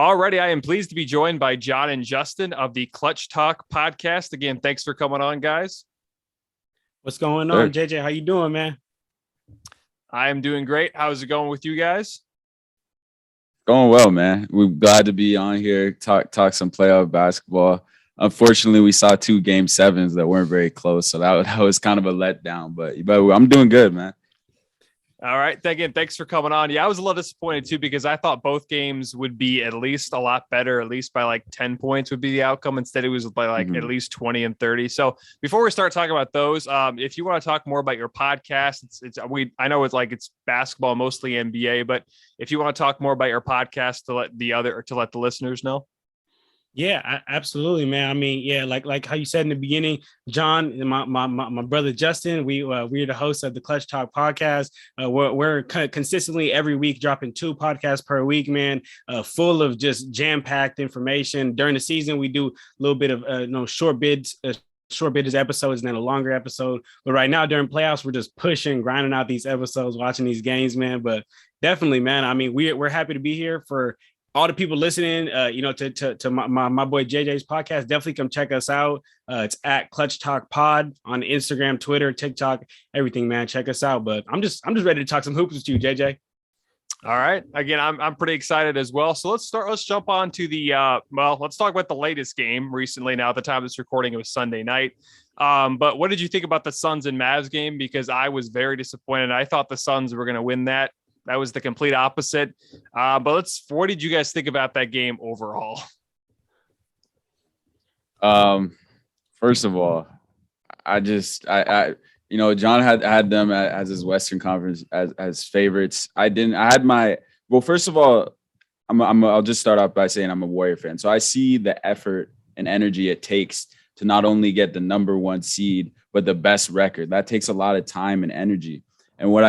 Alrighty, I am pleased to be joined by John and Justin of the ClutchTalk podcast. Again, thanks for coming on, guys. What's going Sure. on, JJ? How you doing, man? I am doing great. How's it going with you guys? Going well, man. We're glad to be on here, talk some playoff basketball. Unfortunately, we saw 2 game sevens that weren't very close, so that was kind of a letdown. But I'm doing good, man. All right. Again, thanks for coming on. Yeah, I was a little disappointed too because I thought both games would be at least a lot better, at least by like 10 points would be the outcome. Instead, it was by like at least 20 and 30. So before we start talking about those, if you want to talk more about your podcast, I know it's basketball, mostly NBA, but if you want to talk more about your podcast to let the listeners know. Yeah, absolutely, man. I mean, yeah, like how you said in the beginning, John and my brother Justin, we're the hosts of the ClutchTalk podcast. We're consistently every week dropping 2 podcasts per week, man. Full of just jam-packed information. During the season, we do a little bit of short bids episodes and then a longer episode. But right now during playoffs, we're just pushing, grinding out these episodes, watching these games, man. But definitely, man. I mean, we're happy to be here for all the people listening, to my boy JJ's podcast. Definitely come check us out. It's at ClutchTalk Pod on Instagram, Twitter, TikTok, everything, man. Check us out. But I'm just ready to talk some hoops with you, JJ. All right. Again, I'm pretty excited as well. So let's jump on to let's talk about the latest game recently. Now, at the time of this recording, it was Sunday night. But what did you think about the Suns and Mavs game? Because I was very disappointed. I thought the Suns were going to win that. That was the complete opposite. But what did you guys think about that game overall? First of all, John had them as his Western Conference as favorites. First of all, I'll just start off by saying I'm a Warrior fan. So I see the effort and energy it takes to not only get the number 1 seed, but the best record. That takes a lot of time and energy. And what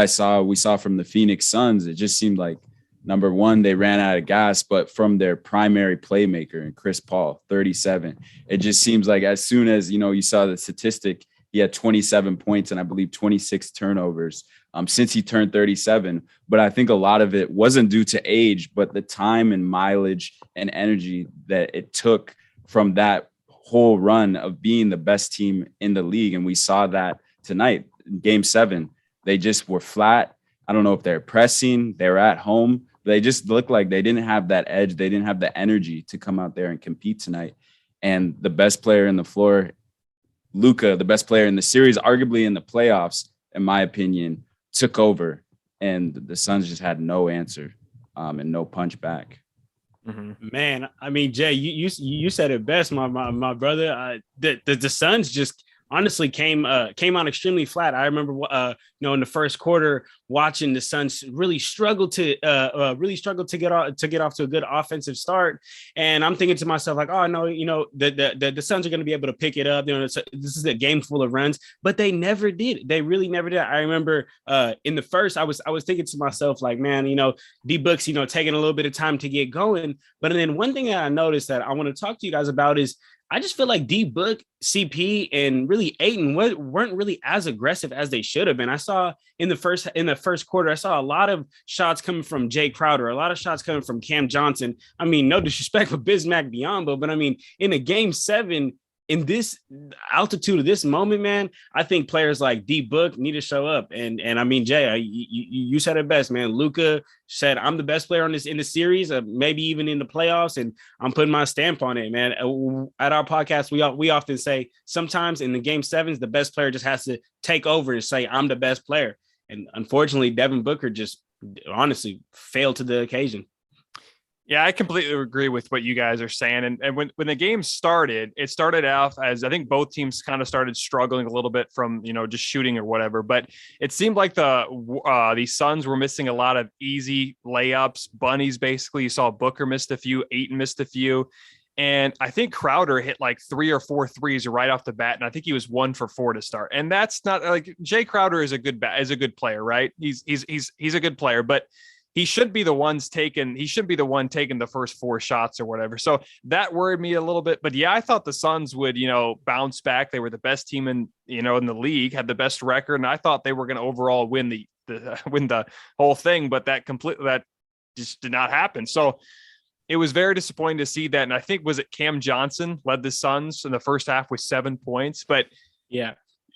we saw from the Phoenix Suns, it just seemed like, number one, they ran out of gas, but from their primary playmaker, and Chris Paul, 37, it just seems like as soon as, you saw the statistic, he had 27 points and I believe 26 turnovers since he turned 37. But I think a lot of it wasn't due to age, but the time and mileage and energy that it took from that whole run of being the best team in the league. And we saw that tonight in Game 7. They just were flat. I don't know if they're pressing, they were at home. They just looked like they didn't have that edge. They didn't have the energy to come out there and compete tonight. And the best player in the floor, Luka, the best player in the series, arguably in the playoffs, in my opinion, took over. And the Suns just had no answer and no punch back. Mm-hmm. Man, I mean, Jay, you said it best, my brother. The Suns just honestly came on extremely flat. I remember, in the first quarter, watching the Suns really struggle to get off to a good offensive start, and I'm thinking to myself like, oh no, the Suns are going to be able to pick it up. This is a game full of runs, but they never did. They really never did. I remember in the first, I was thinking to myself like, man, D Book's taking a little bit of time to get going, but then one thing that I noticed that I want to talk to you guys about is, I just feel like D Book, CP, and really Ayton weren't really as aggressive as they should have been. I saw in the first quarter, I saw a lot of shots coming from Jay Crowder, a lot of shots coming from Cam Johnson. I mean, no disrespect for Bismack Biyombo, but I mean, in a Game 7, in this altitude of this moment, man, I think players like D Book need to show up. And I mean, Jay, you said it best, man. Luka said, I'm the best player in the series, maybe even in the playoffs. And I'm putting my stamp on it, man. At our podcast, we often say sometimes in the Game 7s, the best player just has to take over and say, I'm the best player. And unfortunately, Devin Booker just honestly failed to the occasion. Yeah, I completely agree with what you guys are saying. And when the game started, it started off as I think both teams kind of started struggling a little bit from, just shooting or whatever. But it seemed like the Suns were missing a lot of easy layups, bunnies, basically. You saw Booker missed a few, Ayton missed a few. And I think Crowder hit like 3 or 4 threes right off the bat. And I think he was 1 for 4 to start. And that's not like Jay Crowder is a good player, right? He's a good player, but he should be the one taking the first 4 shots or whatever. So that worried me a little bit. But yeah, I thought the Suns would, bounce back. They were the best team in the league, had the best record. And I thought they were going to overall win the whole thing, but that just did not happen. So it was very disappointing to see that. And I think, was it Cam Johnson led the Suns in the first half with 7 points? But yeah,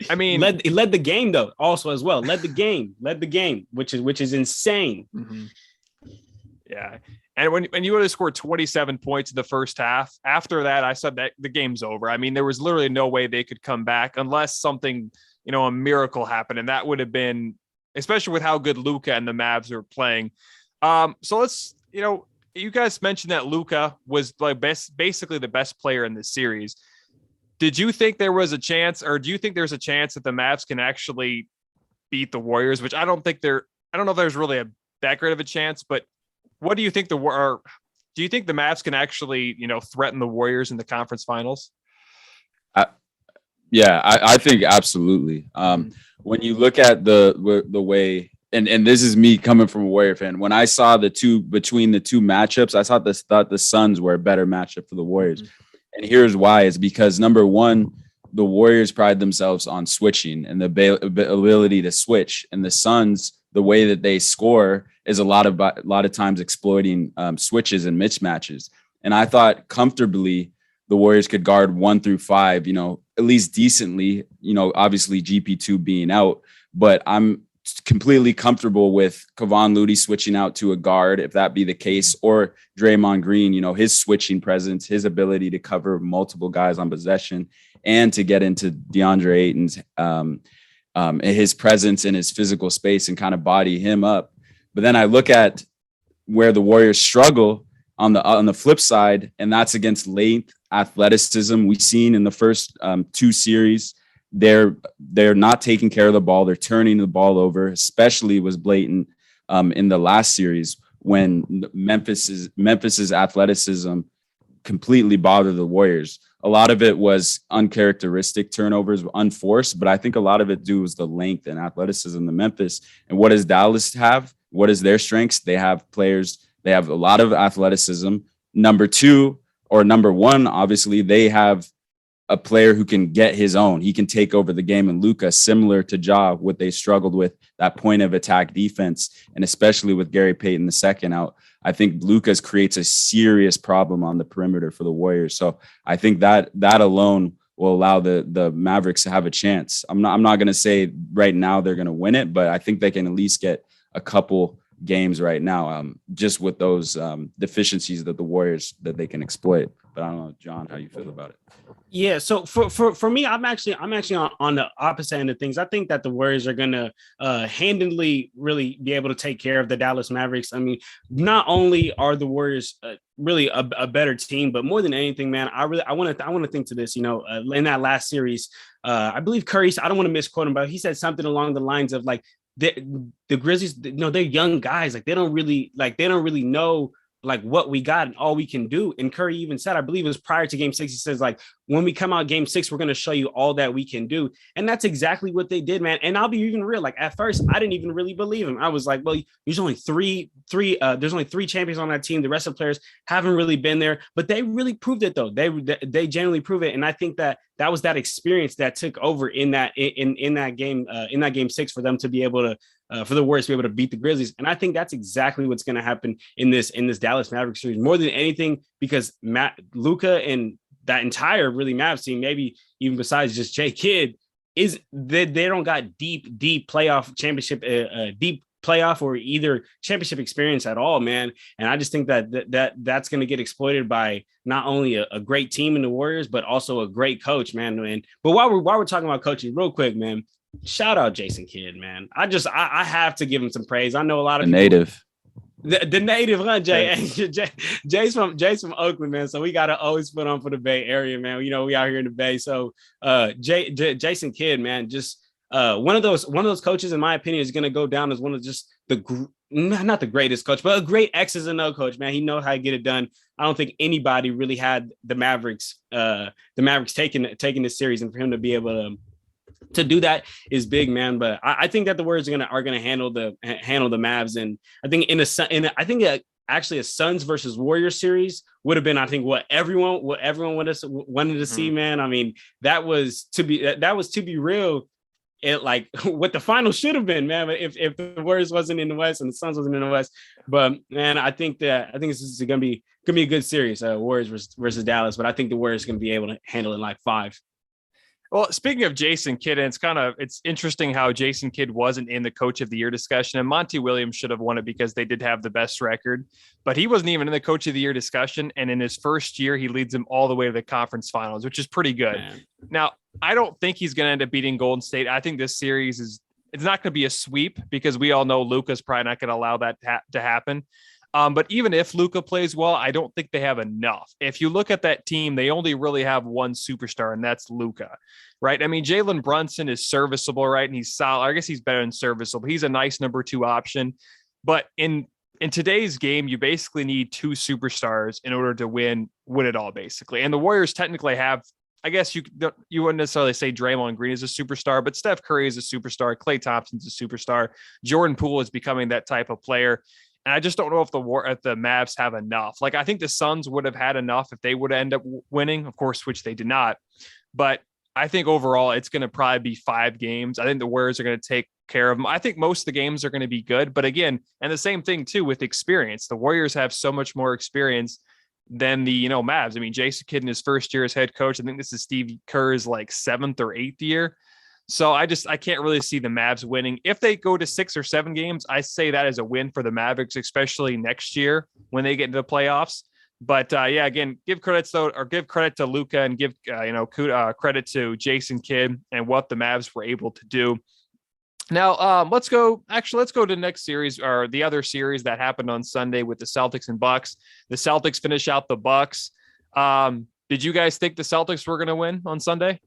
I mean, he led the game though, also as well. Led the game, which is insane. Mm-hmm. Yeah. And when you would have scored 27 points in the first half, after that, I said that the game's over. I mean, there was literally no way they could come back unless something, a miracle happened. And that would have been, especially with how good Luka and the Mavs are playing. So let's, you guys mentioned that Luka was like basically the best player in this series. Did you think there was a chance, or do you think there's a chance that the Mavs can actually beat the Warriors? Which I don't know if there's really that great of a chance, but what do you think do you think the Mavs can actually, threaten the Warriors in the conference finals? I think absolutely. When you look at the way, and this is me coming from a Warrior fan, when I saw between the two matchups, I thought the Suns were a better matchup for the Warriors. Mm-hmm. And here's why: is because number one, the Warriors pride themselves on switching and the ability to switch, and the Suns, the way that they score is a lot of times exploiting switches and mismatches. And I thought comfortably the Warriors could guard 1 through 5, at least decently, obviously GP2 being out, but I'm completely comfortable with Kevon Looney switching out to a guard, if that be the case, or Draymond Green, his switching presence, his ability to cover multiple guys on possession and to get into DeAndre Ayton's his presence in his physical space and kind of body him up. But then I look at where the Warriors struggle on the flip side, and that's against length, athleticism. We've seen in the first 2 series, they're not taking care of the ball. They're turning the ball over, especially was blatant in the last series when Memphis's athleticism completely bothered the Warriors. A lot of it was uncharacteristic turnovers, unforced, but I think a lot of it was the length and athleticism of Memphis. And what does Dallas have? What is their strengths? They have players. They have a lot of athleticism. Number 2 or number 1, obviously, they have a player who can get his own. He can take over the game. And Luka, similar to Ja, what they struggled with, that point of attack defense, and especially with Gary Payton II out, I think Luka creates a serious problem on the perimeter for the Warriors. So I think that alone will allow the Mavericks to have a chance. I'm not going to say right now they're going to win it, but I think they can at least get a couple games right now, just with those deficiencies that the Warriors that they can exploit. But I don't know, John, how you feel about it. Yeah, so for me, I'm actually on the opposite end of things. I think that the Warriors are gonna handedly really be able to take care of the Dallas Mavericks. I mean, not only are the Warriors really a better team, but more than anything, man, I want to think to this. In that last series, I believe Curry, I don't want to misquote him, but he said something along the lines of like the Grizzlies, they're young guys, like they don't really know like what we got and all we can do. And Curry even said, I believe it was prior to game 6, he says, like, when we come out game 6, we're going to show you all that we can do. And that's exactly what they did, man. And I'll be even real. Like at first, I didn't even really believe him. I was like, well, there's only three champions on that team. The rest of the players haven't really been there, but they really proved it though. They genuinely prove it. And I think that was that experience that took over in that game 6 for them to be able to, for the Warriors to be able to beat the Grizzlies. And I think that's exactly what's going to happen in this Dallas Mavericks series, more than anything, because Luka and that entire really Mavs team, maybe even besides just Jay Kidd, is they don't got deep playoff championship, deep playoff or either championship experience at all, man. And I just think that's going to get exploited by not only a great team in the Warriors, but also a great coach, man. But while we're talking about coaching, real quick, man, shout out Jason Kidd, man. I have to give him some praise. I know a lot of people, native. The native, huh, Jay? Jay's from Oakland, man. So we gotta always put on for the Bay Area, man. We out here in the Bay. So Jason Kidd, man, just one of those coaches, in my opinion, is gonna go down as one of just not the greatest coach, but a great X's and O coach, man. He knows how to get it done. I don't think anybody really had the Mavericks taking this series, and for him to be able to do that is big, man. But I think that the Warriors are gonna handle the Mavs, and I think actually a Suns versus Warriors series would have been, I think, what everyone wanted to see, man. I mean, that was to be real. it like what the final should have been, man. But if the Warriors wasn't in the West and the Suns wasn't in the West, but man, I think this is gonna be a good series, Warriors versus Dallas. But I think the Warriors are gonna be able to handle it in like 5. Well, speaking of Jason Kidd, and it's interesting how Jason Kidd wasn't in the Coach of the Year discussion, and Monty Williams should have won it because they did have the best record, but he wasn't even in the Coach of the Year discussion. And in his first year, he leads them all the way to the conference finals, which is pretty good. Man. Now, I don't think he's going to end up beating Golden State. I think this series it's not going to be a sweep because we all know Luka's probably not going to allow that to happen. But even if Luka plays well, I don't think they have enough. If you look at that team, they only really have one superstar, and that's Luka, right? I mean, Jalen Brunson is serviceable, right? And he's solid. I guess he's better than serviceable. He's a nice number 2 option. But in today's game, you basically need 2 superstars in order to win it all, basically. And the Warriors technically have, I guess you wouldn't necessarily say Draymond Green is a superstar, but Steph Curry is a superstar. Klay Thompson's a superstar. Jordan Poole is becoming that type of player. And I just don't know if the Mavs have enough. Like, I think the Suns would have had enough if they would end up winning, of course, which they did not. But I think overall it's going to probably be 5 games. I think the Warriors are going to take care of them. I think most of the games are going to be good. But again, and the same thing too with experience. The Warriors have so much more experience than the Mavs. I mean, Jason Kidd in his first year as head coach. I think this is Steve Kerr's like 7th or 8th year. So I can't really see the Mavs winning. If they go to 6 or 7 games, I say that is a win for the Mavericks, especially next year when they get into the playoffs. But yeah, again, give credit to Luka and give credit to Jason Kidd and what the Mavs were able to do. Now let's go to the next series, or the other series that happened on Sunday with the Celtics and Bucks. The Celtics finish out the Bucks. Did you guys think the Celtics were going to win on Sunday?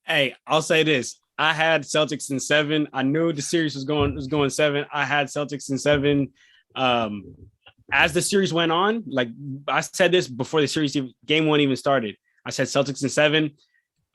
Hey, I'll say this. I had Celtics in 7. I knew the series was going 7. I had Celtics in 7. As the series went on, like I said this before the series game 1 even started. I said Celtics in 7.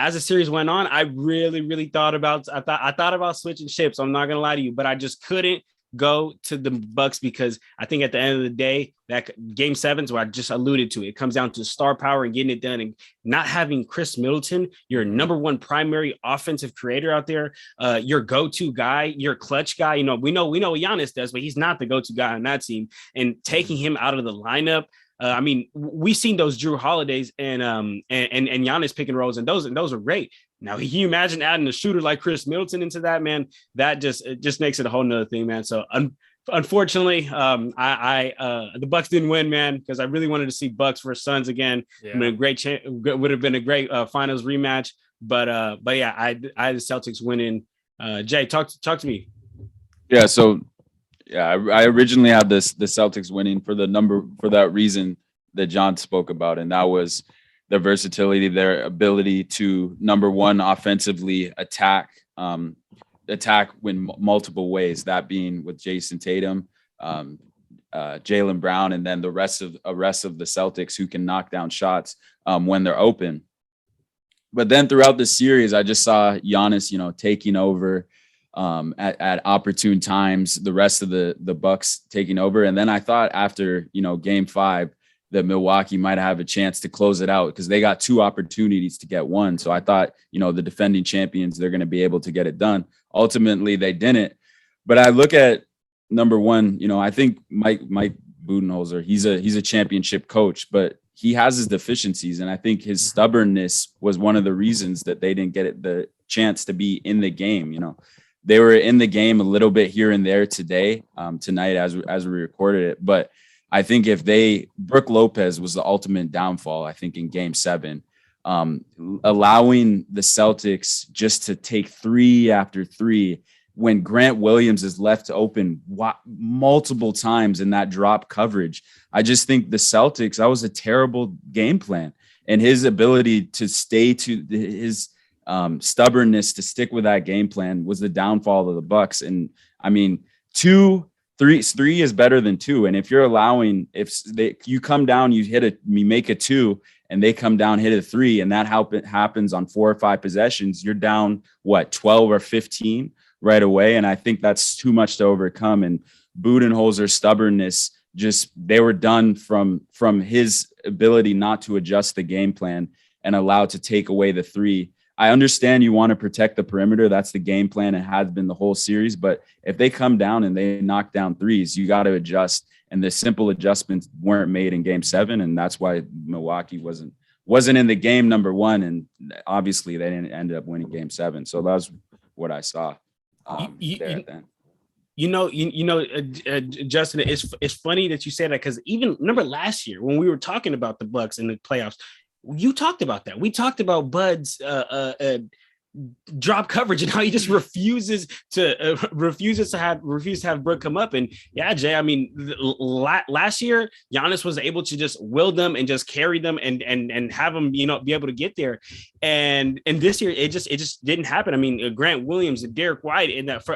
As the series went on, I really thought about switching ships. I'm not gonna lie to you, but I just couldn't go to the Bucks because I think at the end of the day, that game 7's where I just alluded to it comes down to star power and getting it done, and not having Chris Middleton, your number 1 primary offensive creator out there, your go-to guy, your clutch guy. We know what Giannis does, but he's not the go-to guy on that team. And taking him out of the lineup. I mean, we've seen those Drew Holidays and Giannis pick and rolls, and those are great. Now, can you imagine adding a shooter like Chris Middleton into that, man? That just makes it a whole nother thing, man. So unfortunately, the Bucks didn't win, man, because I really wanted to see Bucks versus Suns again. Yeah. Would have been a great finals rematch. But yeah, I had the Celtics winning. Jay, talk to me. Yeah. So yeah, I originally had the Celtics winning for that reason that John spoke about, and that was their versatility, their ability to, number 1, offensively attack in multiple ways. That being with Jason Tatum, Jaylen Brown, and then the rest of the Celtics who can knock down shots when they're open. But then throughout the series, I just saw Giannis, taking over. At opportune times, the rest of the Bucks taking over. And then I thought after, game 5, that Milwaukee might have a chance to close it out because they got 2 opportunities to get 1. So I thought, the defending champions, they're going to be able to get it done. Ultimately, they didn't. But I look at number 1, I think Mike Budenholzer, he's a championship coach, but he has his deficiencies. And I think his stubbornness was one of the reasons that they didn't get the chance to be in the game. They were in the game a little bit here and there tonight as we recorded it. But I think Brook Lopez was the ultimate downfall, I think, in game 7, allowing the Celtics just to take 3 after 3 when Grant Williams is left open multiple times in that drop coverage. I just think the Celtics, that was a terrible game plan, and his ability to stay to his stubbornness to stick with that game plan was the downfall of the Bucks. And I mean, 3 is better than 2. And if you're allowing, you come down, you make a 2, and they come down, hit a 3, and that happens on 4 or 5 possessions, you're down 12 or 15 right away. And I think that's too much to overcome. And Budenholzer's stubbornness, they were done from his ability not to adjust the game plan and allow to take away the 3. I understand you want to protect the perimeter. That's the game plan. It has been the whole series. But if they come down and they knock down threes, you got to adjust. And the simple adjustments weren't made in Game 7, and that's why Milwaukee wasn't in the game number 1. And obviously, they didn't end up winning Game 7. So that was what I saw there at the end. Justin, it's funny that you say that, because even remember last year when we were talking about the Bucks in the playoffs, you talked about that. We talked about Bud's drop coverage and how he just refuses to have Brook come up. And yeah, Jay, I mean, last year Giannis was able to just will them and just carry them and have them, be able to get there. And this year it just didn't happen. I mean, Grant Williams and Derek White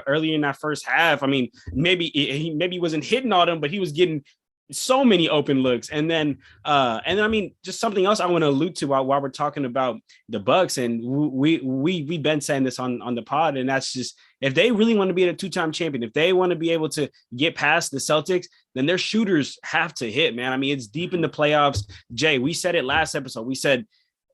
earlier in that first half, I mean, maybe he wasn't hitting all them, but he was getting so many open looks. And then I mean, just something else I want to allude to while we're talking about the Bucks, and we've been saying this on the pod, and that's just, if they really want to be a 2-time champion, if they want to be able to get past the Celtics, then their shooters have to hit, man. I mean, it's deep in the playoffs. Jay, we said it last episode. We said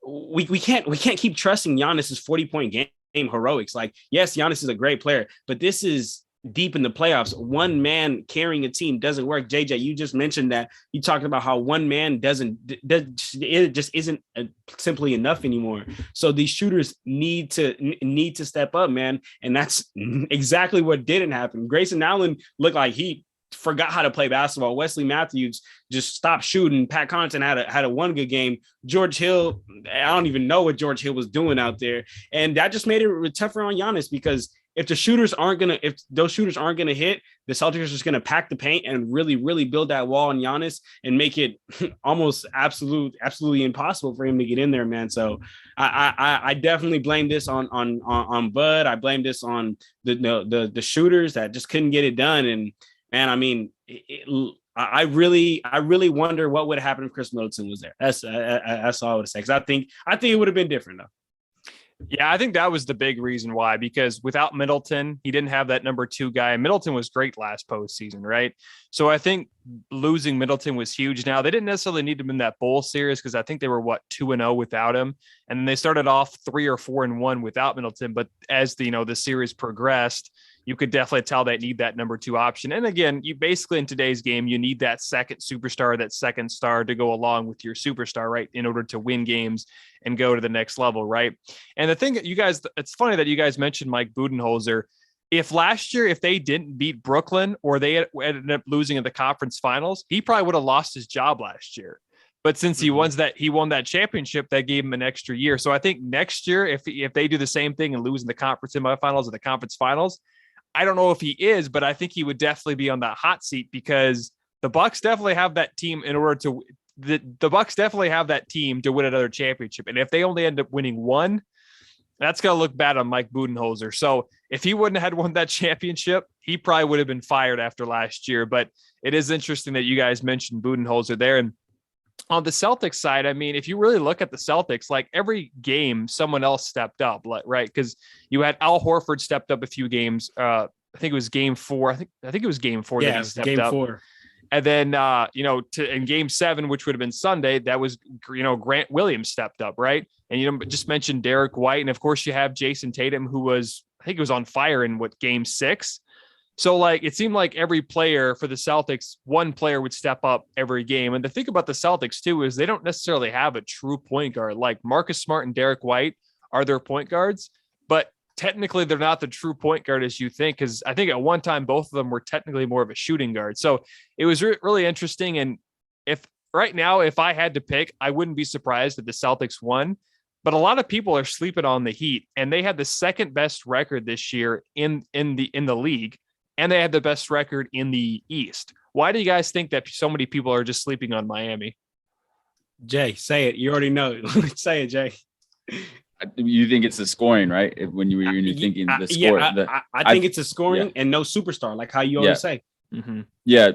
we can't keep trusting Giannis's 40-point game heroics. Like, yes, Giannis is a great player, but this is deep in the playoffs. One man carrying a team doesn't work. JJ, you just mentioned that. You talked about how one man it just isn't simply enough anymore. So these shooters need to step up, man. And that's exactly what didn't happen. Grayson Allen looked like he forgot how to play basketball. Wesley Matthews just stopped shooting. Pat Connaughton had a one good game. George Hill, I don't even know what George Hill was doing out there. And that just made it tougher on Giannis, because if those shooters aren't gonna hit, the Celtics are just gonna pack the paint and really, really build that wall on Giannis and make it almost absolutely impossible for him to get in there, man. So I definitely blame this on Bud. I blame this on the shooters that just couldn't get it done. And man, I mean, I really wonder what would have happened if Chris Middleton was there. That's all I would say. Because I think it would have been different though. Yeah, I think that was the big reason why, because without Middleton, he didn't have that number 2 guy. Middleton was great last postseason, right? So I think losing Middleton was huge. Now, they didn't necessarily need him in that bowl series, because I think they were 2-0 without him. And then they started off 3 or 4-1 without Middleton. But as the series progressed, you could definitely tell they need that number 2 option. And again, you basically in today's game, you need that second superstar, that second star to go along with your superstar, right? In order to win games and go to the next level, right? And the thing that it's funny that you guys mentioned Mike Budenholzer. If last year, if they didn't beat Brooklyn, or they ended up losing in the conference finals, he probably would have lost his job last year. But since he won that championship, that gave him an extra year. So I think next year, if they do the same thing and lose in the conference semifinals or the conference finals, I don't know if he is, but I think he would definitely be on that hot seat, because the Bucks definitely have that team the Bucks definitely have that team to win another championship. And if they only end up winning one, that's going to look bad on Mike Budenholzer. So if he wouldn't have won that championship, he probably would have been fired after last year. But it is interesting that you guys mentioned Budenholzer there. And on the Celtics side, I mean, if you really look at the Celtics, like every game, someone else stepped up, right? Because you had Al Horford stepped up a few games. I think it was game 4. I think it was game 4 that he stepped game up. 4. And then, in game 7, which would have been Sunday, that was, Grant Williams stepped up, right? And, just mentioned Derek White. And of course you have Jason Tatum, who I think it was on fire in game 6. So like, it seemed like every player for the Celtics, one player would step up every game. And the thing about the Celtics too, is they don't necessarily have a true point guard. Like Marcus Smart and Derek White are their point guards, but technically they're not the true point guard as you think. Cause I think at one time, both of them were technically more of a shooting guard. So it was really interesting. And if I had to pick, I wouldn't be surprised if the Celtics won, but a lot of people are sleeping on the Heat, and they had the second best record this year in the league. And they had the best record in the East. Why do you guys think that so many people are just sleeping on Miami? Jay, say it. You already know. Say it, Jay. You think it's the scoring, right? When you're thinking the score. Yeah, I think it's a scoring and no superstar, like how you always say. Mm-hmm. Yeah,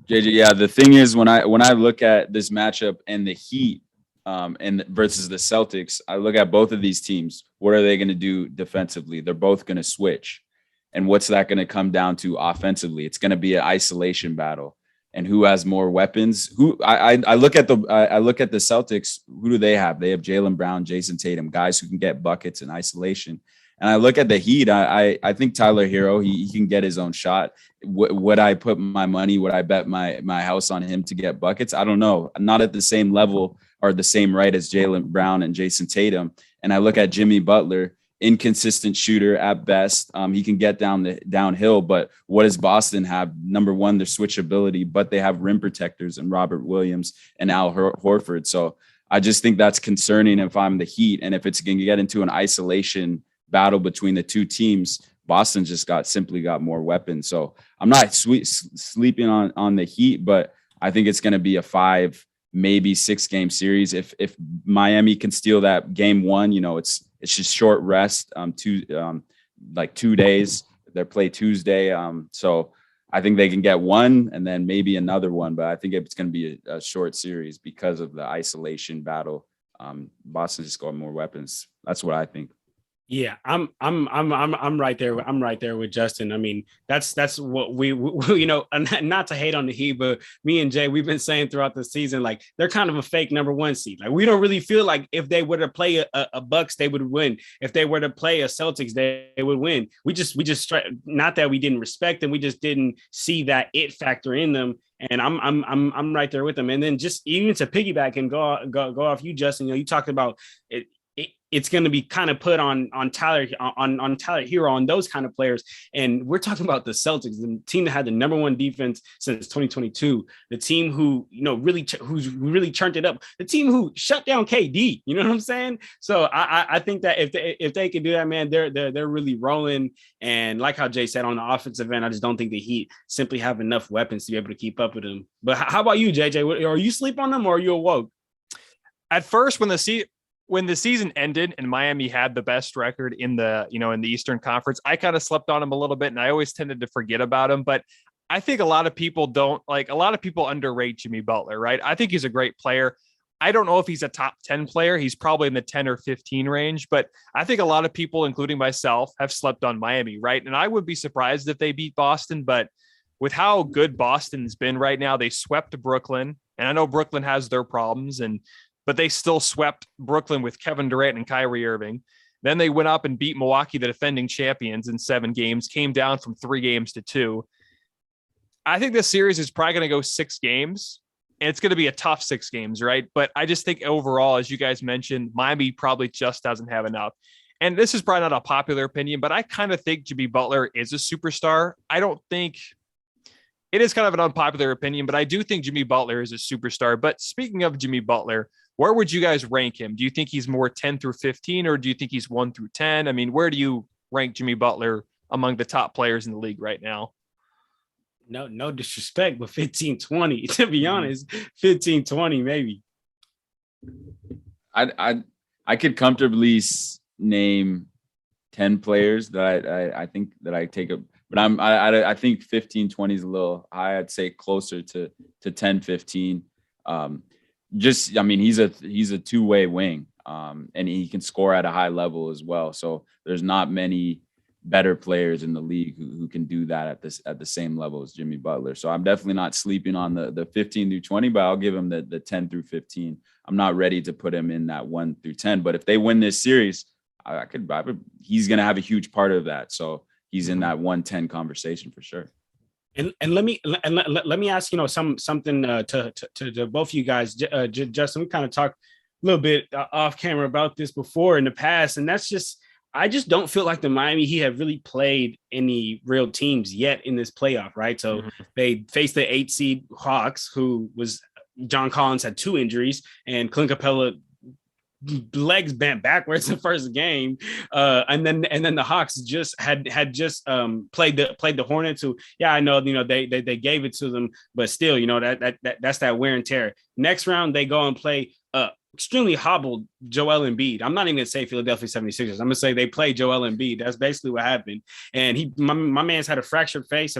JJ. Yeah, the thing is, when I look at this matchup and the Heat and versus the Celtics, I look at both of these teams. What are they going to do defensively? They're both going to switch. And what's that going to come down to offensively? It's going to be an isolation battle. and who has more weapons. I look at the Celtics. Who do they have? They have Jaylen Brown, Jason Tatum, guys who can get buckets in isolation. And I look at the Heat. I think Tyler Hero, he can get his own shot. Would I put my money? Would I bet my house on him to get buckets? I don't know. Not at the same level or the same right as Jaylen Brown and Jason Tatum. And I look at Jimmy Butler, inconsistent shooter at best. He can get downhill, but what does Boston have? Number one, their switchability, but they have rim protectors and Robert Williams and Al Horford. So I just think that's concerning if I'm the Heat, and if it's going to get into an isolation battle between the two teams. Boston just simply got more weapons. So I'm not sleeping on the Heat, but I think it's going to be a 5, maybe 6 game series. If Miami can steal that game 1, it's just short rest, 2 days. They play Tuesday. So I think they can get 1 and then maybe another one, but I think it's going to be a short series because of the isolation battle. Boston just got more weapons. That's what I think. Yeah, I'm right there. I'm right there with Justin. I mean, that's what we not to hate on the Heat, but me and Jay, we've been saying throughout the season, like they're kind of a fake number 1 seed. Like we don't really feel like if they were to play a Bucks, they would win. If they were to play a Celtics, they would win. We just not that we didn't respect them, we just didn't see that it factor in them. And I'm right there with them. And then just even to piggyback and go off you, Justin, you talked about it. It's going to be kind of put on Tyler Hero, on those kind of players. And we're talking about the Celtics, the team that had the number 1 defense since 2022, the team who, who's really churned it up, the team who shut down KD, you know what I'm saying? So I think that if they can do that, man, they're really rolling. And like how Jay said on the offensive end, I just don't think the Heat simply have enough weapons to be able to keep up with them. But how about you, JJ? Are you sleep on them or are you awoke? At first, when the season ended and Miami had the best record in the Eastern Conference, I kind of slept on him a little bit, and I always tended to forget about him. But I think a lot of people underrate Jimmy Butler, right? I think he's a great player. I don't know if he's a top 10 player. He's probably in the 10 or 15 range, but I think a lot of people, including myself, have slept on Miami, right? And I would be surprised if they beat Boston, but with how good Boston's been right now, they swept Brooklyn, and I know Brooklyn has their problems, but they still swept Brooklyn with Kevin Durant and Kyrie Irving. Then they went up and beat Milwaukee, the defending champions, in 7 games, came down from 3 games to 2. I think this series is probably going to go 6 games, and it's going to be a tough 6 games, right? But I just think overall, as you guys mentioned, Miami probably just doesn't have enough. And this is probably not a popular opinion, but I kind of think Jimmy Butler is a superstar. I don't think it is kind of an unpopular opinion, but I do think Jimmy Butler is a superstar. But speaking of Jimmy Butler, where would you guys rank him? Do you think he's more 10 through 15, or do you think he's 1 through 10? I mean, where do you rank Jimmy Butler among the top players in the league right now? No disrespect, but 15, 20, to be honest, 15, 20, maybe. I could comfortably name 10 players that I think that I take a, but I think 15, 20 is a little high. I'd say closer to 10, 15. He's a two-way wing, and he can score at a high level as well. So there's not many better players in the league who can do that at the same level as Jimmy Butler. So I'm definitely not sleeping on the 15 through 20, but I'll give him the 10 through 15. I'm not ready to put him in that 1 through 10, but if they win this series, he's going to have a huge part of that. So he's in that 110 conversation for sure. And let me ask something to both of you guys. Justin, we kind of talked a little bit off camera about this before in the past, and that's just, I just don't feel like the Miami Heat have really played any real teams yet in this playoff, right? So they faced the 8 seed Hawks, who was John Collins had 2 injuries, and Clint Capella legs bent backwards the first game, and then the Hawks just had played the Hornets, who, yeah, I know, they gave it to them, but still, that's that wear and tear. Next round they go and play extremely hobbled Joel Embiid. I'm not even gonna say Philadelphia 76ers. I'm gonna say they play Joel Embiid. That's basically what happened. And my man's had a fractured face,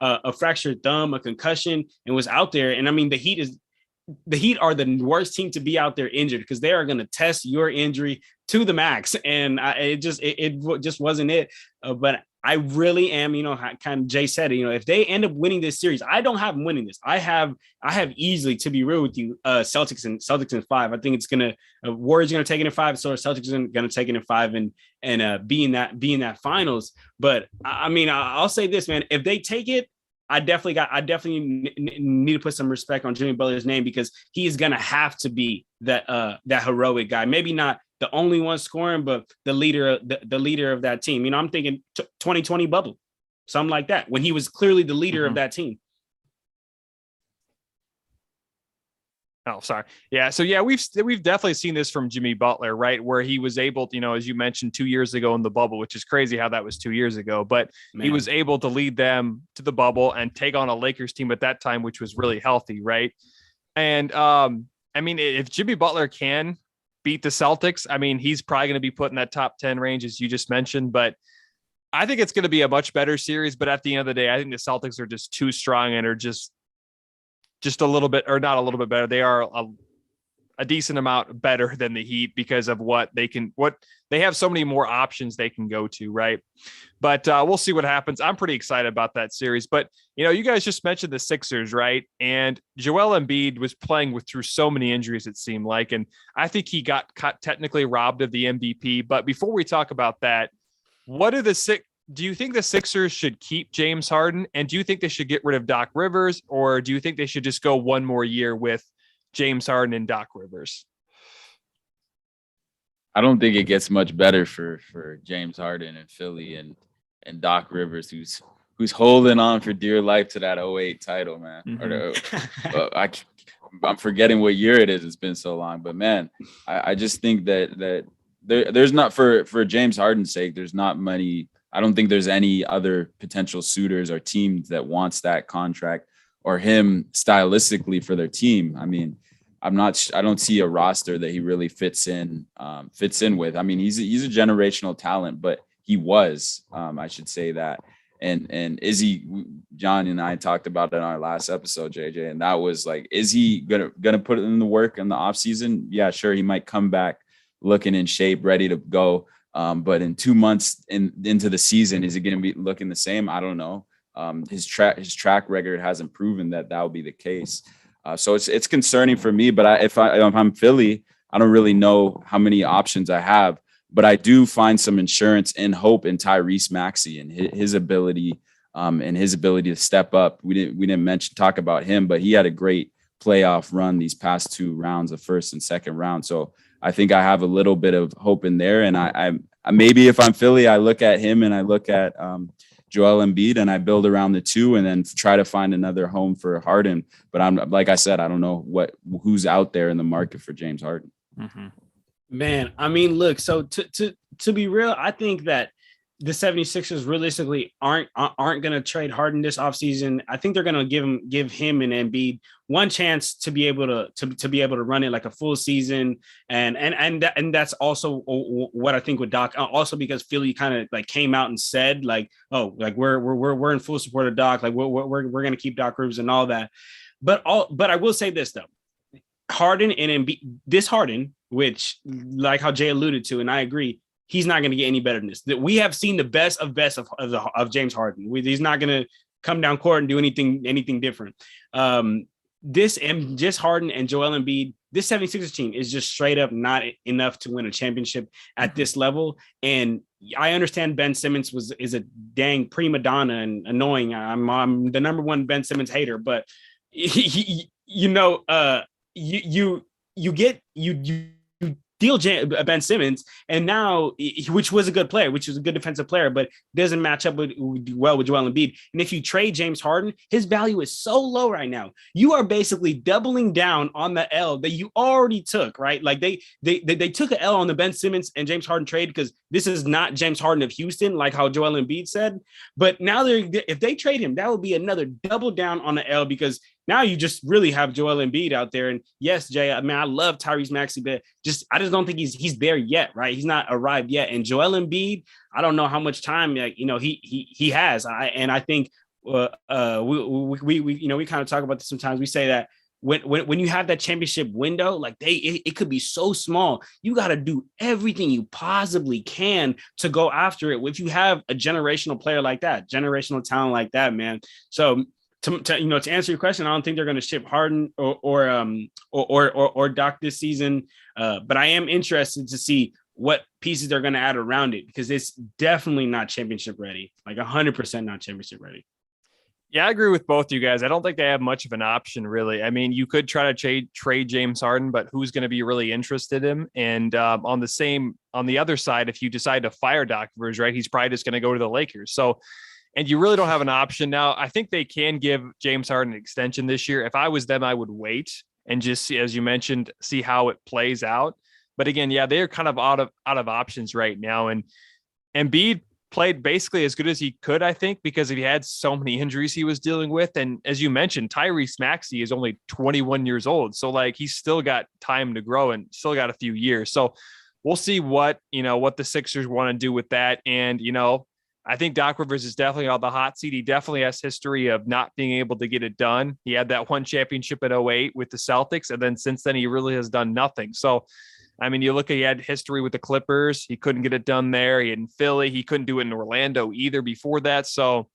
a fractured thumb, a concussion, and was out there. And I mean, the Heat are the worst team to be out there injured, because they are going to test your injury to the max. And it just wasn't it. But I really am, kind of Jay said it, if they end up winning this series, I don't have them winning this. I have easily, to be real with you, Celtics in 5. I think it's gonna Warriors are gonna take it in 5, so Celtics are gonna take it in 5 and be in that finals. But I mean, I'll say this, man, if they take it, I definitely need to put some respect on Jimmy Butler's name, because he is gonna have to be that heroic guy. Maybe not the only one scoring, but the leader of that team. I'm thinking 2020 bubble, something like that, when he was clearly the leader of that team. Oh, sorry. Yeah. So yeah, we've definitely seen this from Jimmy Butler, right? Where he was able to, as you mentioned, 2 years ago in the bubble, which is crazy how that was 2 years ago, but he was able to lead them to the bubble and take on a Lakers team at that time, which was really healthy, right? And I mean, if Jimmy Butler can beat the Celtics, I mean, he's probably going to be put in that top 10 range, as you just mentioned, but I think it's going to be a much better series. But at the end of the day, I think the Celtics are just too strong and are just a little bit, or not a little bit better. They are a decent amount better than the Heat because of what they have so many more options they can go to. Right. But we'll see what happens. I'm pretty excited about that series, but you guys just mentioned the Sixers, right? And Joel Embiid was playing through so many injuries, it seemed like, and I think he got technically robbed of the MVP. But before we talk about that, do you think the Sixers should keep James Harden? And do you think they should get rid of Doc Rivers? Or do you think they should just go one more year with James Harden and Doc Rivers? I don't think it gets much better for James Harden and Philly and Doc Rivers, who's holding on for dear life to that 08 title, man. I'm forgetting what year it is. It's been so long. But, man, I just think that there's not, for James Harden's sake, there's not many – I don't think there's any other potential suitors or teams that wants that contract or him stylistically for their team. I mean, I don't see a roster that he really fits in with. I mean, he's a generational talent, but he was, I should say that. And is he, John and I talked about it in our last episode, JJ, and that was like, is he gonna put in the work in the off season? Yeah, sure. He might come back looking in shape, ready to go. But in 2 months into the season, is it going to be looking the same? I don't know. His track record hasn't proven that will be the case. So it's concerning for me. But if I'm Philly, I don't really know how many options I have. But I do find some insurance and hope in Tyrese Maxey and his ability to step up. We didn't talk about him, but he had a great playoff run these past 2 rounds, the first and second round. So I think I have a little bit of hope in there. And I maybe if I'm Philly, I look at him and I look at Joel Embiid and I build around the two and then try to find another home for Harden. But I'm, like I said, I don't know who's out there in the market for James Harden. Mm-hmm. Man, I mean, look, so to be real, I think that the 76ers realistically aren't going to trade Harden this offseason. I think they're going to give him and Embiid one chance to be able to run it like a full season. And that's also what I think with Doc, also because Philly kind of like came out and said like, oh, like we're in full support of Doc. Like we're going to keep Doc Rivers and all that. But I will say this though, Harden and Embiid, this Harden, which like how Jay alluded to, and I agree, he's not going to get any better than this. That we have seen the best of James Harden. He's not going to come down court and do anything different. Just Harden and Joel Embiid, this 76ers team is just straight up not enough to win a championship at this level. And I understand Ben Simmons is a dang prima donna and annoying. I'm the number one Ben Simmons hater, but you deal Ben Simmons, and now, which was a good player, which was a good defensive player, but doesn't match up well with Joel Embiid. And if you trade James Harden, his value is so low right now. You are basically doubling down on the L that you already took, right? Like they took an L on the Ben Simmons and James Harden trade because this is not James Harden of Houston, like how Joel Embiid said. But now if they trade him, that would be another double down on the L because now you just really have Joel Embiid out there. And yes, Jay, I mean, I love Tyrese Maxey, but I just don't think he's there yet, right? He's not arrived yet. And Joel Embiid, I don't know how much time he has. I think we kind of talk about this sometimes. We say that when you have that championship window, like it could be so small. You got to do everything you possibly can to go after it. If you have a generational player like that, generational talent like that, man. So to answer your question, I don't think they're going to ship Harden or Doc this season. But I am interested to see what pieces they're going to add around it, because it's definitely not championship ready, like 100% not championship ready. Yeah, I agree with both you guys. I don't think they have much of an option, really. I mean, you could try to trade James Harden, but who's going to be really interested in him? And on the other side, if you decide to fire Doc Rivers, right, he's probably just going to go to the Lakers. So, and you really don't have an option now. I think they can give James Harden an extension this year. If I was them, I would wait and just see, as you mentioned, see how it plays out. But again, yeah, they're kind of out of options right now. And Embiid played basically as good as he could, I think, because he had so many injuries he was dealing with. And as you mentioned, Tyrese Maxey is only 21 years old. So like he's still got time to grow and still got a few years. So we'll see what the Sixers want to do with that. And, I think Doc Rivers is definitely on the hot seat. He definitely has history of not being able to get it done. He had that one championship in 2008 with the Celtics. And then since then, he really has done nothing. So, I mean, you look at, he had history with the Clippers. He couldn't get it done there. He had in Philly. He couldn't do it in Orlando either before that. So,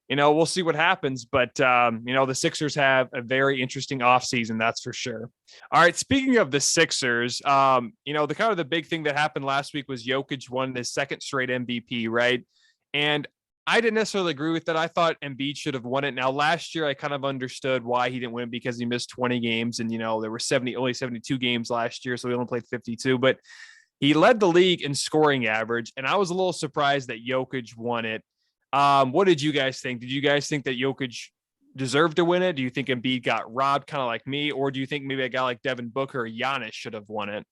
we'll see what happens. But, the Sixers have a very interesting offseason, that's for sure. All right. Speaking of the Sixers, the big thing that happened last week was Jokic won his second straight MVP, right? And I didn't necessarily agree with that. I thought Embiid should have won it. Now, last year, I kind of understood why he didn't win, because he missed 20 games. And, there were only 72 games last year, so he only played 52. But he led the league in scoring average. And I was a little surprised that Jokic won it. What did you guys think? Did you guys think that Jokic deserved to win it? Do you think Embiid got robbed, kind of like me? Or do you think maybe a guy like Devin Booker or Giannis should have won it?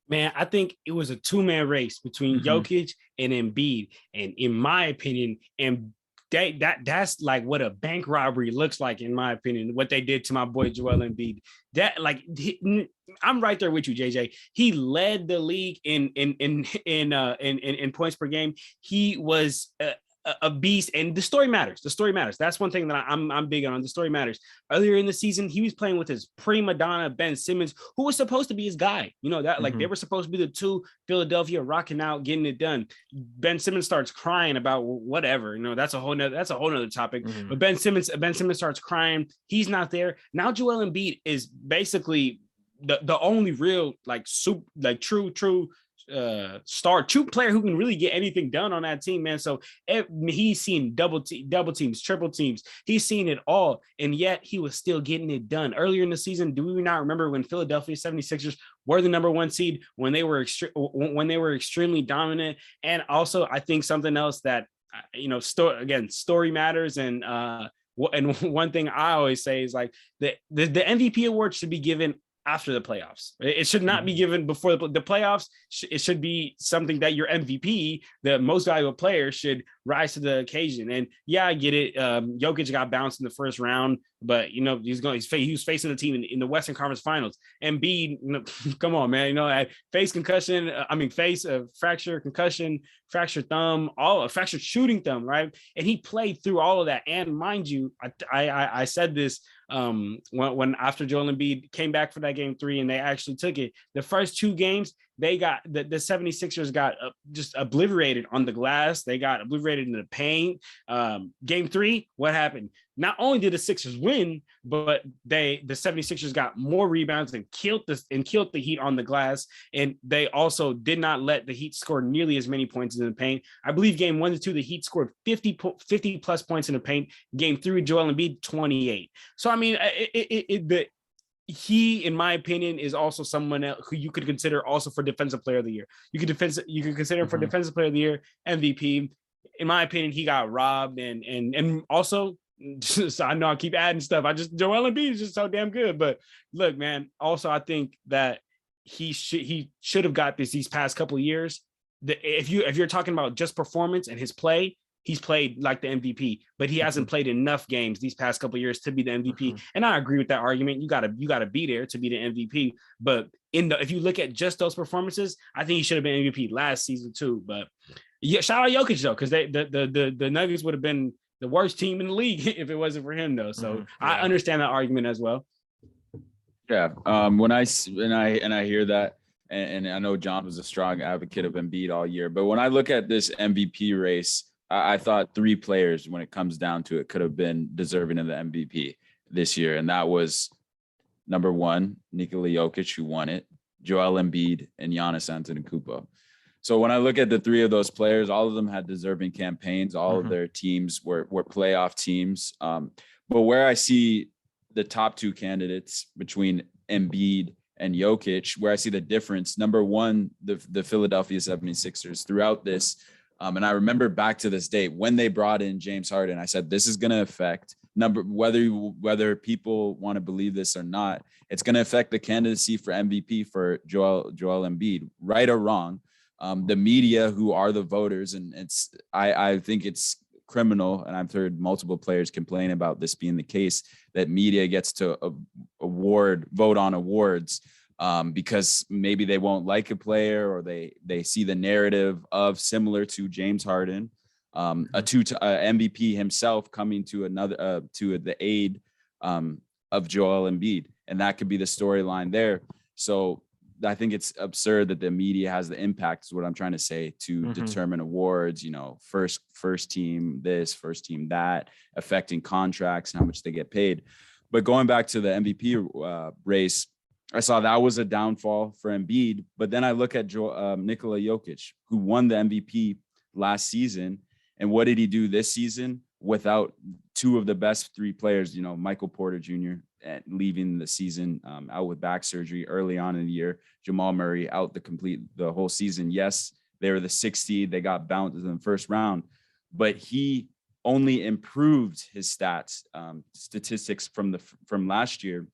Man, I think it was a two-man race between Jokic and Embiid. And in my opinion, and that's like what a bank robbery looks like, in my opinion, what they did to my boy Joel Embiid. I'm right there with you, JJ. He led the league in points per game. He was a beast, and the story matters. The story matters. That's one thing that I'm big on. The story matters. Earlier in the season, he was playing with his prima donna Ben Simmons, who was supposed to be his guy. They were supposed to be the two, Philadelphia rocking out, getting it done. Ben Simmons starts crying about whatever. That's a whole nother topic. But Ben Simmons starts crying. He's not there. Now Joel Embiid is basically the only real true true player who can really get anything done on that team, man. So he's seen double teams, triple teams. He's seen it all, and yet he was still getting it done. Earlier in the season, do we not remember when Philadelphia 76ers were the number one seed, when they were extremely dominant? And also, I think something else that story matters. And one thing I always say is like the MVP award should be given after the playoffs. It should not be given before the playoffs. It should be something that your MVP, the most valuable player, should rise to the occasion. And yeah, I get it. Jokic got bounced in the first round, but he was facing the team in the Western Conference Finals. Embiid, come on, man. Face concussion. Face fracture, concussion, fractured thumb, all fractured shooting thumb, right? And he played through all of that. And mind you, I said this when after Joel Embiid came back for that game 3 and they actually took it, the first 2 games, they got the 76ers got just obliterated on the glass. They got obliterated in the paint. Game 3, what happened? Not only did the Sixers win, but the 76ers got more rebounds and killed the Heat on the glass. And they also did not let the Heat score nearly as many points in the paint. I believe game 1 to 2, the Heat scored 50 plus points in the paint. Game 3, Joel Embiid, 28. So, he, in my opinion, is also someone else who you could consider also for Defensive Player of the Year. You could consider him for Defensive Player of the Year, MVP. In my opinion, he got robbed, and also, so I know I keep adding stuff. Joel Embiid is just so damn good. But look, man, also I think that he should have got these past couple of years. If you're talking about just performance and his play, he's played like the MVP, but he hasn't played enough games these past couple of years to be the MVP. And I agree with that argument. You gotta be there to be the MVP. But if you look at just those performances, I think he should have been MVP last season too. But yeah, shout out Jokic though, because the Nuggets would have been the worst team in the league if it wasn't for him though. So I understand that argument as well. Yeah. When I hear that, and I know John was a strong advocate of Embiid all year, but when I look at this MVP race, I thought three players, when it comes down to it, could have been deserving of the MVP this year, and that was number one, Nikola Jokic, who won it, Joel Embiid, and Giannis Antetokounmpo. So when I look at the three of those players, all of them had deserving campaigns. All of their teams were playoff teams. But where I see the top two candidates between Embiid and Jokic, where I see the difference, number one, the Philadelphia 76ers throughout this. And I remember back to this day when they brought in James Harden, I said, this is going to affect whether people want to believe this or not, it's going to affect the candidacy for MVP for Joel Embiid, right or wrong. The media, who are the voters, and I think it's criminal, and I've heard multiple players complain about this being the case, that media gets to vote on awards because maybe they won't like a player, or they see the narrative of, similar to James Harden, MVP himself coming to another to the aid of Joel Embiid, and that could be the storyline there. So I think it's absurd that the media has the impact, is what I'm trying to say, to determine awards, first team this, first team that, affecting contracts and how much they get paid. But going back to the MVP race, I saw that was a downfall for Embiid. But then I look at Nikola Jokic, who won the MVP last season. And what did he do this season without two of the best three players, Michael Porter Jr. Leaving the season out with back surgery early on in the year, Jamal Murray out the whole season. Yes, they were the 6th seed. They got bounced in the first round, but he only improved his statistics from last year.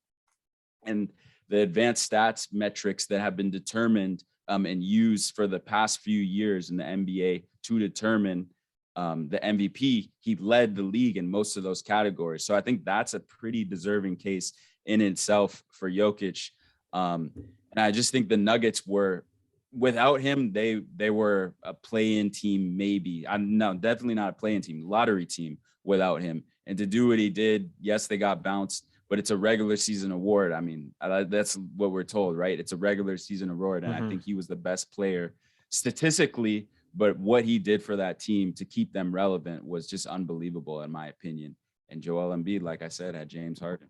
And the advanced stats metrics that have been determined and used for the past few years in the NBA to determine the MVP, he led the league in most of those categories. So I think that's a pretty deserving case in itself for Jokic. And I just think the Nuggets were, without him, they were a play-in team, maybe. No, definitely not a play-in team, lottery team without him. And to do what he did, yes, they got bounced, but it's a regular season award. I mean, that's what we're told, right? It's a regular season award. And I think he was the best player statistically, but what he did for that team to keep them relevant was just unbelievable, in my opinion. And Joel Embiid, like I said, had James Harden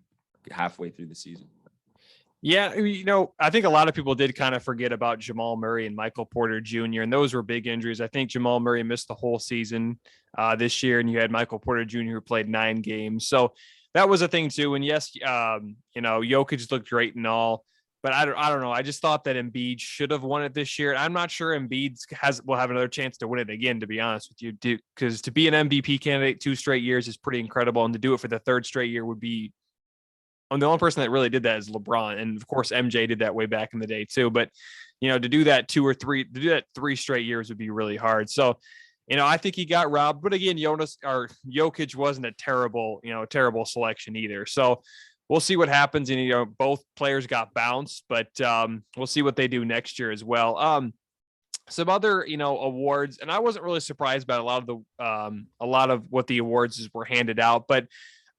halfway through the season. Yeah, I think a lot of people did kind of forget about Jamal Murray and Michael Porter Jr., and those were big injuries. I think Jamal Murray missed the whole season this year, and you had Michael Porter Jr. who played 9 games. So that was a thing too. And yes, Jokic looked great and all, but I don't know. I just thought that Embiid should have won it this year. I'm not sure Embiid will have another chance to win it again, to be honest with you, because to be an MVP candidate 2 straight years is pretty incredible, and to do it for the 3rd straight year would be. The only person that really did that is LeBron. And of course, MJ did that way back in the day too. But, to do that 3 straight years would be really hard. So, I think he got robbed. But again, Jokic wasn't a terrible selection either. So we'll see what happens. And, both players got bounced, but we'll see what they do next year as well. Some other, awards, and I wasn't really surprised about a lot of what the awards were handed out, but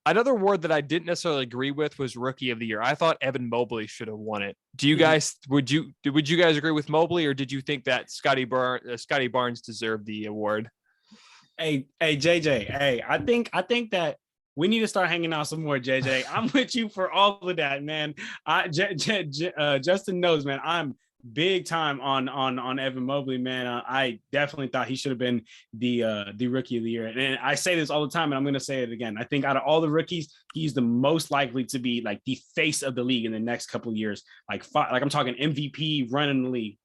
another award that I didn't necessarily agree with was Rookie of the Year. I thought Evan Mobley should have won it. Do you guys would you guys agree with Mobley, or did you think that Scotty Barnes deserved the award? Hey, JJ. Hey, I think that we need to start hanging out some more, JJ. I'm with you for all of that, man. Justin knows, man. I'm big time on Evan Mobley, man. I definitely thought he should have been the Rookie of the Year. And I say this all the time, and I'm going to say it again. I think out of all the rookies, he's the most likely to be like the face of the league in the next couple of years. Like I'm talking MVP running the league.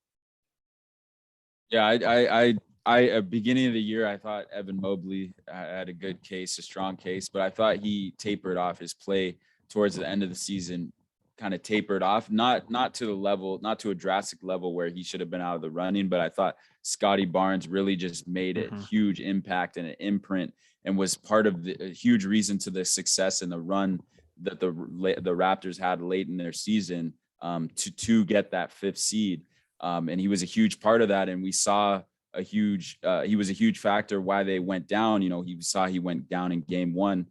Yeah, I beginning of the year, I thought Evan Mobley had a good case, a strong case, but I thought he tapered off his play towards the end of the season. Kind of tapered off, not to a drastic level where he should have been out of the running, but I thought Scotty Barnes really just made a huge impact and an imprint, and was part of a huge reason to the success and the run that the Raptors had late in their season to get that 5th seed. And he was a huge part of that, and we saw he was a huge factor why they went down. He went down in game 1.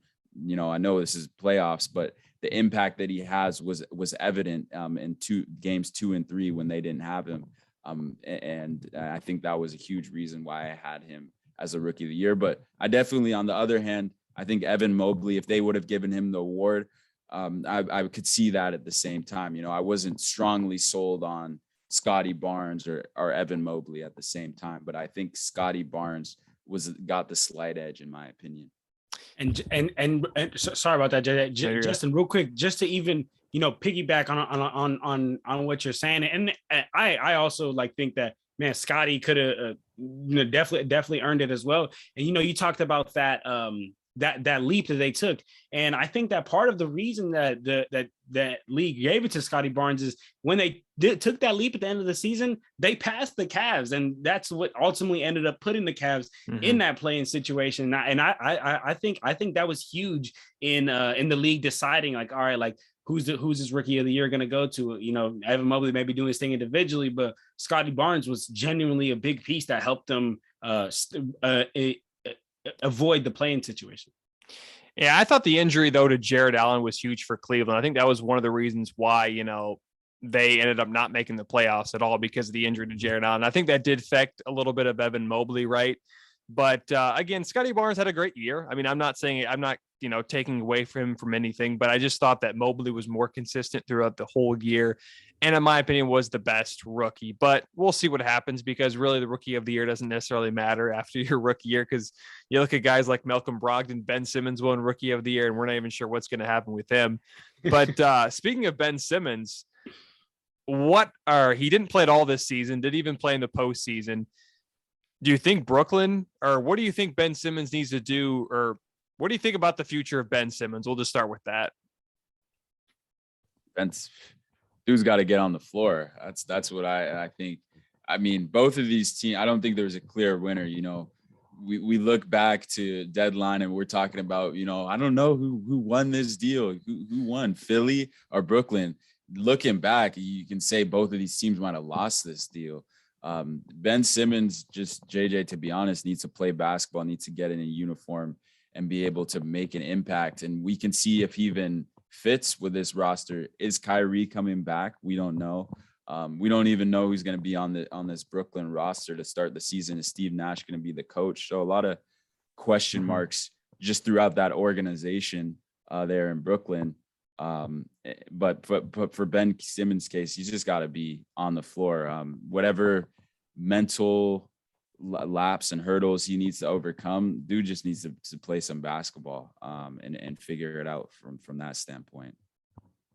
I know this is playoffs, but the impact that he has was evident in games 2 and 3 when they didn't have him. And I think that was a huge reason why I had him as a rookie of the year. But I definitely, on the other hand, I think Evan Mobley, if they would have given him the award, I could see that at the same time. You know, I wasn't strongly sold on Scotty Barnes or Evan Mobley at the same time, but I think Scotty Barnes got the slight edge in my opinion. And so, sorry about that, Justin, real quick, just to even, you know, piggyback on what you're saying. And I also like think that, man, Scotty could have definitely earned it as well. And, you know, you talked about that, that leap that they took. And I think that part of the reason that that league gave it to Scotty Barnes is when they took that leap at the end of the season, they passed the Cavs, and that's what ultimately ended up putting the Cavs in that playing situation. And I think that was huge in the league deciding, like, all right, like who's this rookie of the year going to go to? You know, Evan Mobley may be doing his thing individually, but Scotty Barnes was genuinely a big piece that helped them avoid the playing situation. Yeah, I thought the injury, though, to Jared Allen was huge for Cleveland. I think that was one of the reasons why, you know, they ended up not making the playoffs at all, because of the injury to Jared Allen. I think that did affect a little bit of Evan Mobley, right? But again, Scotty Barnes had a great year. I mean, I'm not, you know, taking away from him from anything, but I just thought that Mobley was more consistent throughout the whole year, and in my opinion was the best rookie. But we'll see what happens, because really the rookie of the year doesn't necessarily matter after your rookie year, because you look at guys like Malcolm Brogdon, Ben Simmons won rookie of the year, and we're not even sure what's going to happen with him. But speaking of Ben Simmons, he didn't play at all this season, didn't even play in the postseason. Do you think Brooklyn, or what do you think Ben Simmons needs to do, or what do you think about the future of Ben Simmons? We'll just start with that. Dude's got to get on the floor. That's what I think. I mean, both of these teams, I don't think there's a clear winner. You know, we look back to deadline and we're talking about, you know, I don't know who won this deal, who won, Philly or Brooklyn. Looking back, you can say both of these teams might have lost this deal. Ben Simmons, just JJ, to be honest, needs to play basketball, needs to get in a uniform and be able to make an impact. And we can see if he even fits with this roster. Is Kyrie coming back? We don't know. We don't even know who's going to be on this Brooklyn roster to start the season. Is Steve Nash going to be the coach? So a lot of question marks just throughout that organization there in Brooklyn. But for Ben Simmons' case, he's just got to be on the floor. Whatever mental lapse and hurdles he needs to overcome, dude just needs to play some basketball and figure it out from that standpoint.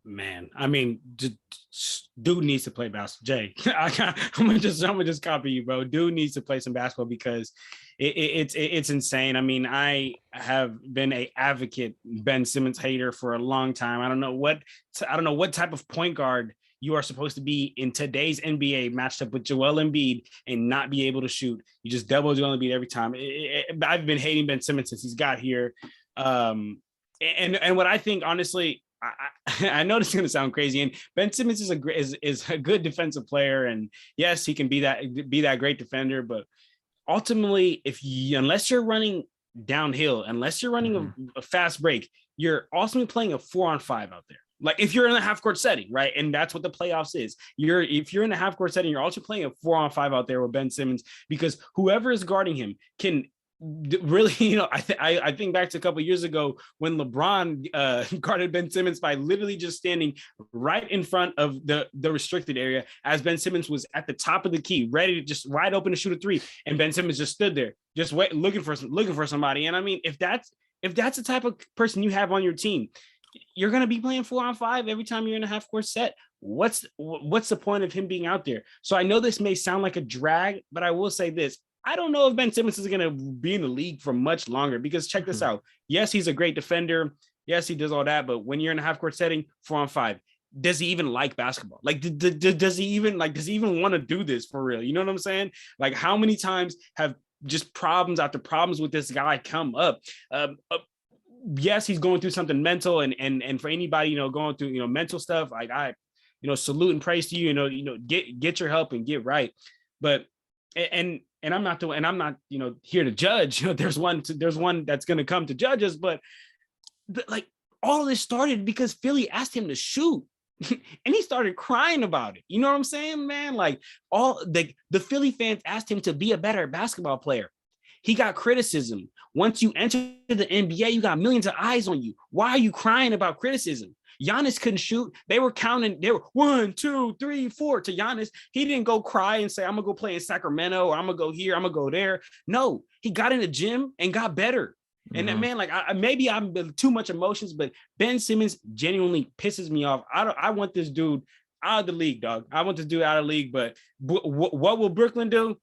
Man, I mean, dude needs to play basketball. Jay, I'm gonna just copy you, bro. Dude needs to play some basketball, because it's insane. I mean, I have been a advocate Ben Simmons hater for a long time. I don't know what type of point guard you are supposed to be in today's NBA, matched up with Joel Embiid and not be able to shoot. You just double Joel Embiid every time. I've been hating Ben Simmons since he's got here. And what I think, honestly, I know this is going to sound crazy, and Ben Simmons is a good defensive player, and yes, he can be that great defender. But ultimately, unless you're running downhill, unless you're running a fast break, you're ultimately playing a 4-on-5 out there. Like if you're in a half court setting, right? And that's what the playoffs is. If you're in a half court setting, you're also playing a 4-on-5 out there with Ben Simmons, because whoever is guarding him can really, you know, I think back to a couple of years ago when LeBron guarded Ben Simmons by literally just standing right in front of the restricted area as Ben Simmons was at the top of the key, ready to just wide open to shoot a three, and Ben Simmons just stood there, just looking for somebody. And I mean, if that's the type of person you have on your team, you're going to be playing 4-on-5 every time you're in a half court set. What's the point of him being out there? So I know this may sound like a drag, but I will say this. I don't know if Ben Simmons is going to be in the league for much longer, because check this out. Yes, he's a great defender. Yes, he does all that. But when you're in a half court setting, 4-on-5, does he even like basketball? Like, does he even want to do this for real? You know what I'm saying? Like, how many times have just problems after problems with this guy come up? Yes, he's going through something mental, and for anybody, you know, going through, you know, mental stuff, like I, you know, salute and praise to you, you know, get your help and get right. But, and I'm not you know, here to judge. You know, there's one that's going to come to judge us, but like, all of this started because Philly asked him to shoot. And he started crying about it. You know what I'm saying, man? Like all the Philly fans asked him to be a better basketball player. He got criticism. Once you enter the NBA, you got millions of eyes on you. Why are you crying about criticism? Giannis couldn't shoot. They were counting. They were 1, 2, 3, 4 to Giannis. He didn't go cry and say, I'm going to go play in Sacramento or I'm going to go here. I'm going to go there. No, he got in the gym and got better. And that man, like, maybe I'm too much emotions, but Ben Simmons genuinely pisses me off. I want this dude out of the league, dog. I want this dude out of the league. But what will Brooklyn do?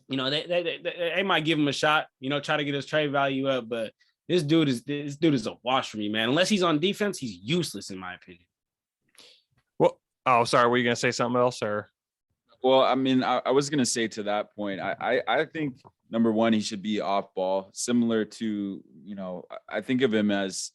You know, they might give him a shot. You know, try to get his trade value up. But this dude is a wash for me, man. Unless he's on defense, he's useless in my opinion. Well, oh, sorry. Were you gonna say something else, or? Well, I mean, I was gonna say to that point, I think number one, he should be off ball, similar to, you know, I think of him as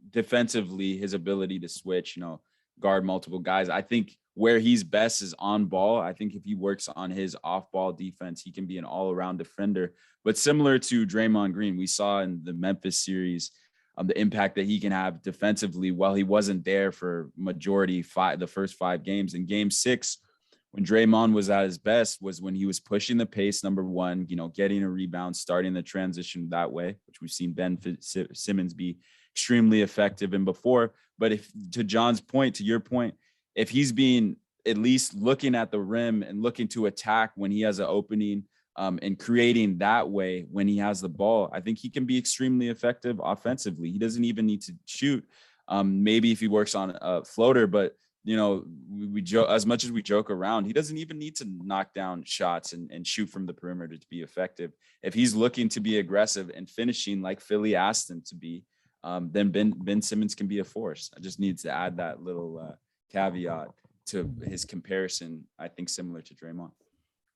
defensively, his ability to switch, you know, guard multiple guys. I think where he's best is on ball. I think if he works on his off ball defense, he can be an all around defender. But similar to Draymond Green, we saw in the Memphis series, the impact that he can have defensively while he wasn't there for the first 5 games. In game 6, when Draymond was at his best was when he was pushing the pace, number one, you know, getting a rebound, starting the transition that way, which we've seen Ben Simmons be extremely effective in before. But if, to John's point, to your point, if he's being at least looking at the rim and looking to attack when he has an opening, and creating that way when he has the ball, I think he can be extremely effective offensively. He doesn't even need to shoot. Maybe if he works on a floater, but you know, we joke, as much as we joke around, he doesn't even need to knock down shots and shoot from the perimeter to be effective. If he's looking to be aggressive and finishing like Philly asked him to be, then Ben Simmons can be a force. I just needs to add that little caveat to his comparison, I think similar to Draymond.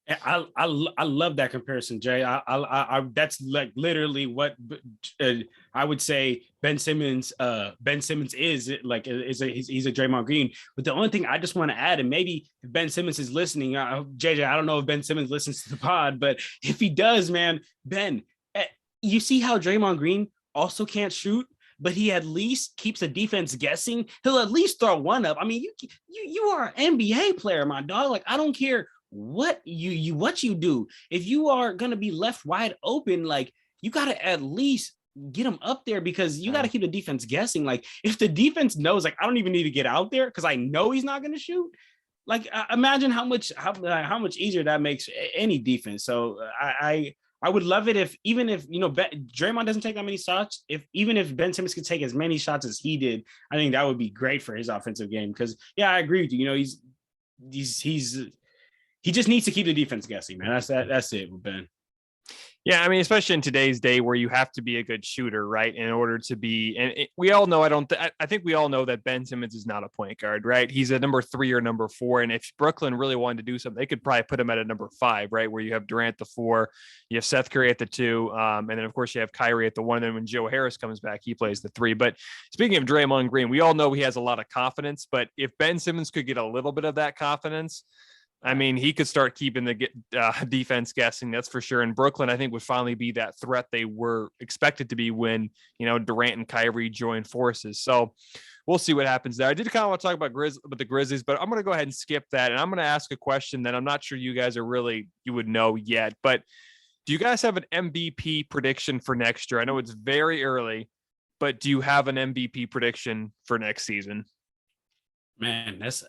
I love that comparison, Jay. I that's like literally what I would say Ben Simmons is like he's a Draymond Green. But the only thing I just want to add, and maybe if Ben Simmons is listening, JJ, I don't know if Ben Simmons listens to the pod, but if he does, man, Ben, you see how Draymond Green also can't shoot, but he at least keeps the defense guessing. He'll at least throw one up. I mean, you are an NBA player, my dog. Like, I don't care what you do. If you are gonna be left wide open, like, you gotta at least get them up there, because you gotta keep the defense guessing. Like, if the defense knows, like, I don't even need to get out there because I know he's not gonna shoot. Like, imagine how much easier that makes any defense. So I would love it if, even if, you know, Draymond doesn't take that many shots, even if Ben Simmons could take as many shots as he did, I think that would be great for his offensive game. Because yeah, I agree with you. You know, he just needs to keep the defense guessing, man. That's it with Ben. Yeah, I mean, especially in today's day where you have to be a good shooter, right? In order to be, and we all know, I think we all know that Ben Simmons is not a point guard, right? He's a number 3 or number 4. And if Brooklyn really wanted to do something, they could probably put him at a number 5, right? Where you have Durant the 4, you have Seth Curry at the 2, and then of course you have Kyrie at the 1. And then when Joe Harris comes back, he plays the 3. But speaking of Draymond Green, we all know he has a lot of confidence, but if Ben Simmons could get a little bit of that confidence, I mean, he could start keeping the defense guessing, that's for sure. And Brooklyn, I think, would finally be that threat they were expected to be when, you know, Durant and Kyrie joined forces. So we'll see what happens there. I did kind of want to talk about the Grizzlies, but I'm going to go ahead and skip that. And I'm going to ask a question that I'm not sure you guys you would know yet. But do you guys have an MVP prediction for next year? I know it's very early, but do you have an MVP prediction for next season? Man, that's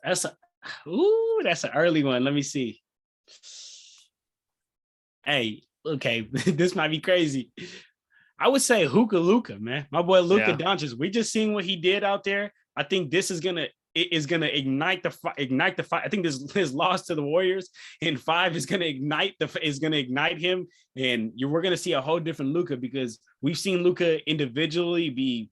an early one. Let me see. Hey, okay, this might be crazy. I would say Luka, man. My boy Luka Doncic. We just seen what he did out there. I think this is gonna ignite the fight. I think his loss to the Warriors in 5 is gonna ignite him, and we're gonna see a whole different Luka, because we've seen Luka individually be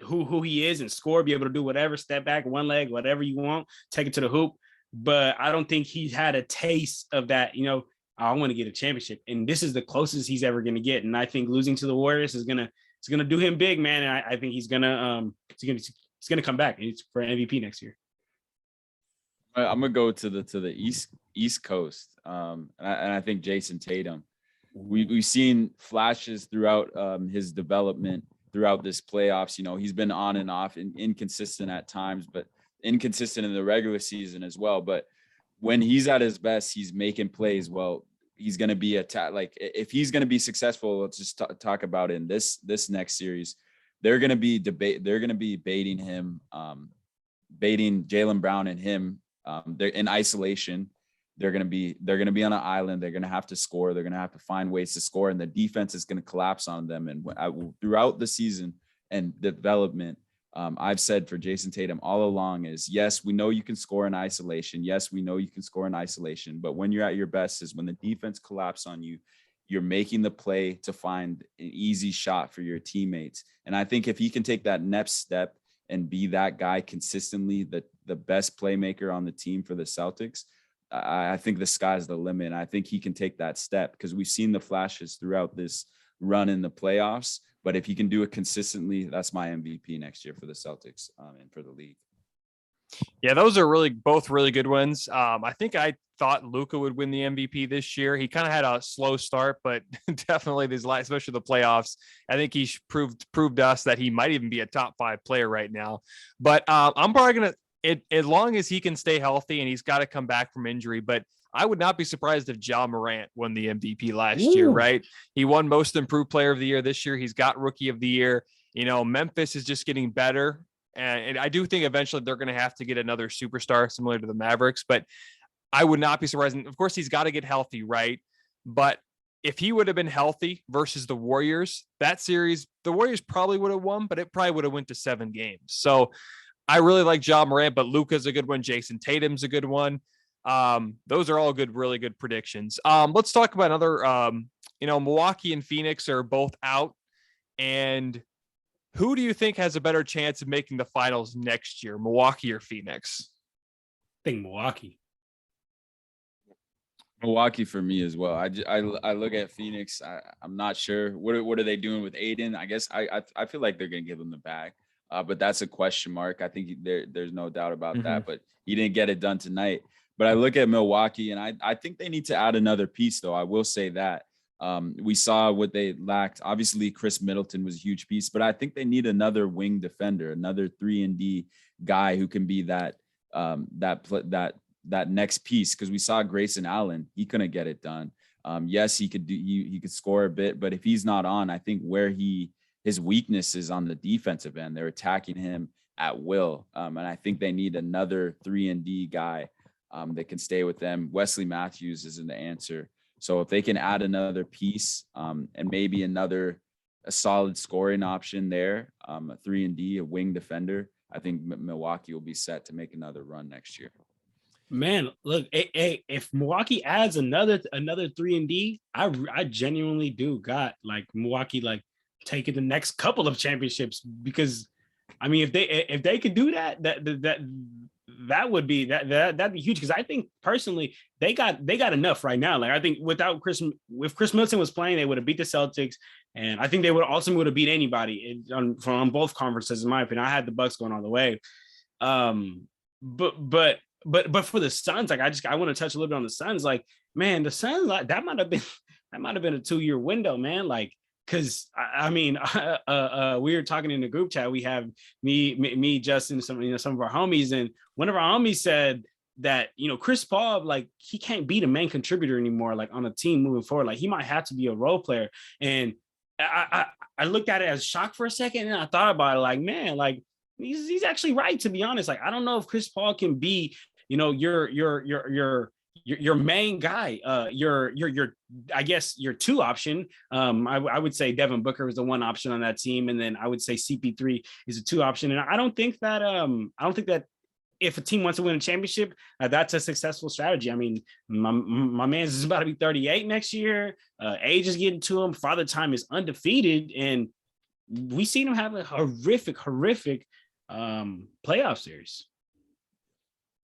who he is and score, be able to do whatever, step back, one leg, whatever you want, take it to the hoop. But I don't think he's had a taste of that, you know, I want to get a championship. And this is the closest he's ever going to get. And I think losing to the Warriors is going to do him big, man. And I think he's going to come back for MVP next year. I'm going to go to the East Coast. And I think Jason Tatum, we've seen flashes throughout his development throughout this playoffs. He's been on and off and inconsistent at times, but inconsistent in the regular season as well. But when he's at his best, he's making plays. Well, he's going to be like if he's going to be successful, let's just talk about it in this next series. They're going to be baiting him, baiting Jaylen Brown and him. They're in isolation. They're going to be on an island. They're going to have to score. They're going to have to find ways to score, and the defense is going to collapse on them. And throughout the season and development, I've said for Jason Tatum all along is, yes, we know you can score in isolation. Yes, we know you can score in isolation. But when you're at your best is when the defense collapse on you, you're making the play to find an easy shot for your teammates. And I think if he can take that next step and be that guy consistently, the best playmaker on the team for the Celtics, I think the sky's the limit. And I think he can take that step because we've seen the flashes throughout this run in the playoffs. But if he can do it consistently, that's my MVP next year for the Celtics and for the league. Yeah, those are both really good ones. I think I thought Luka would win the MVP this year. He kind of had a slow start, but definitely especially the playoffs, I think he proved us that he might even be a top 5 player right now. But I'm probably going to, as long as he can stay healthy, and he's got to come back from injury, but I would not be surprised if Ja Morant won the MVP last year, right? He won most improved player of the year this year. He's got rookie of the year. Memphis is just getting better. And I do think eventually they're going to have to get another superstar similar to the Mavericks, but I would not be surprised. And of course, he's got to get healthy, right? But if he would have been healthy versus the Warriors, that series, the Warriors probably would have won, but it probably would have went to 7 games. So I really like Ja Morant, but Luka's a good one. Jason Tatum's a good one. Those are all really good predictions. Let's talk about another, Milwaukee and Phoenix are both out. And who do you think has a better chance of making the finals next year, Milwaukee or Phoenix? I think Milwaukee. Milwaukee for me as well. I look at Phoenix. I'm not sure what are they doing with Aiden. I guess I feel like they're going to give him the bag, but that's a question mark. I think there's no doubt about that. But he didn't get it done tonight. But I look at Milwaukee, and I think they need to add another piece, though. I will say that. We saw what they lacked. Obviously, Chris Middleton was a huge piece, but I think they need another wing defender, another 3-and-D guy who can be that next piece. Because we saw Grayson Allen, he couldn't get it done. Yes, he could score a bit, but if he's not on, I think where his weakness is on the defensive end. They're attacking him at will, and I think they need another 3-and-D guy that can stay with them. Wesley Matthews isn't the answer. So if they can add another piece and maybe a solid scoring option there, a 3-and-D, a wing defender, I think Milwaukee will be set to make another run next year. Man, look, if Milwaukee adds another 3-and-D, I genuinely do got like Milwaukee like taking the next couple of championships, because I mean if they could do that would be that'd be huge, because I think personally they got enough right now. Like I think if Chris Middleton was playing, they would have beat the Celtics, and I think they would ultimately have beat anybody from both conferences. In my opinion, I had the Bucks going all the way. But for the Suns, like I want to touch a little bit on the Suns. Like, man, the Suns, like that might have been a 2-year window, man. Like, because I mean, we were talking in the group chat. We have me, Justin, some of our homies, and one of our homies said that Chris Paul, like he can't be the main contributor anymore, like on a team moving forward. Like he might have to be a role player. And I looked at it as shock for a second, and I thought about it, like, man, like he's actually right, to be honest. Like I don't know if Chris Paul can be your main guy, I guess your 2 option. I would say Devin Booker is the 1 option on that team, and then I would say CP3 is a 2 option. And I don't think that if a team wants to win a championship, that's a successful strategy. I mean, my man's is about to be 38 next year. Age is getting to him. Father Time is undefeated, and we seen him have a horrific playoff series.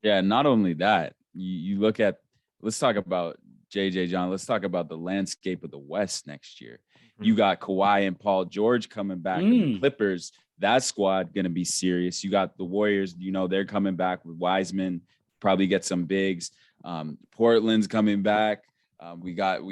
Yeah, not only that, you look at, let's talk about JJ John. Let's talk about the landscape of the West next year. You got Kawhi and Paul George coming back. And the Clippers, that squad going to be serious. You got the Warriors, they're coming back with Wiseman, probably get some bigs. Portland's coming back. We got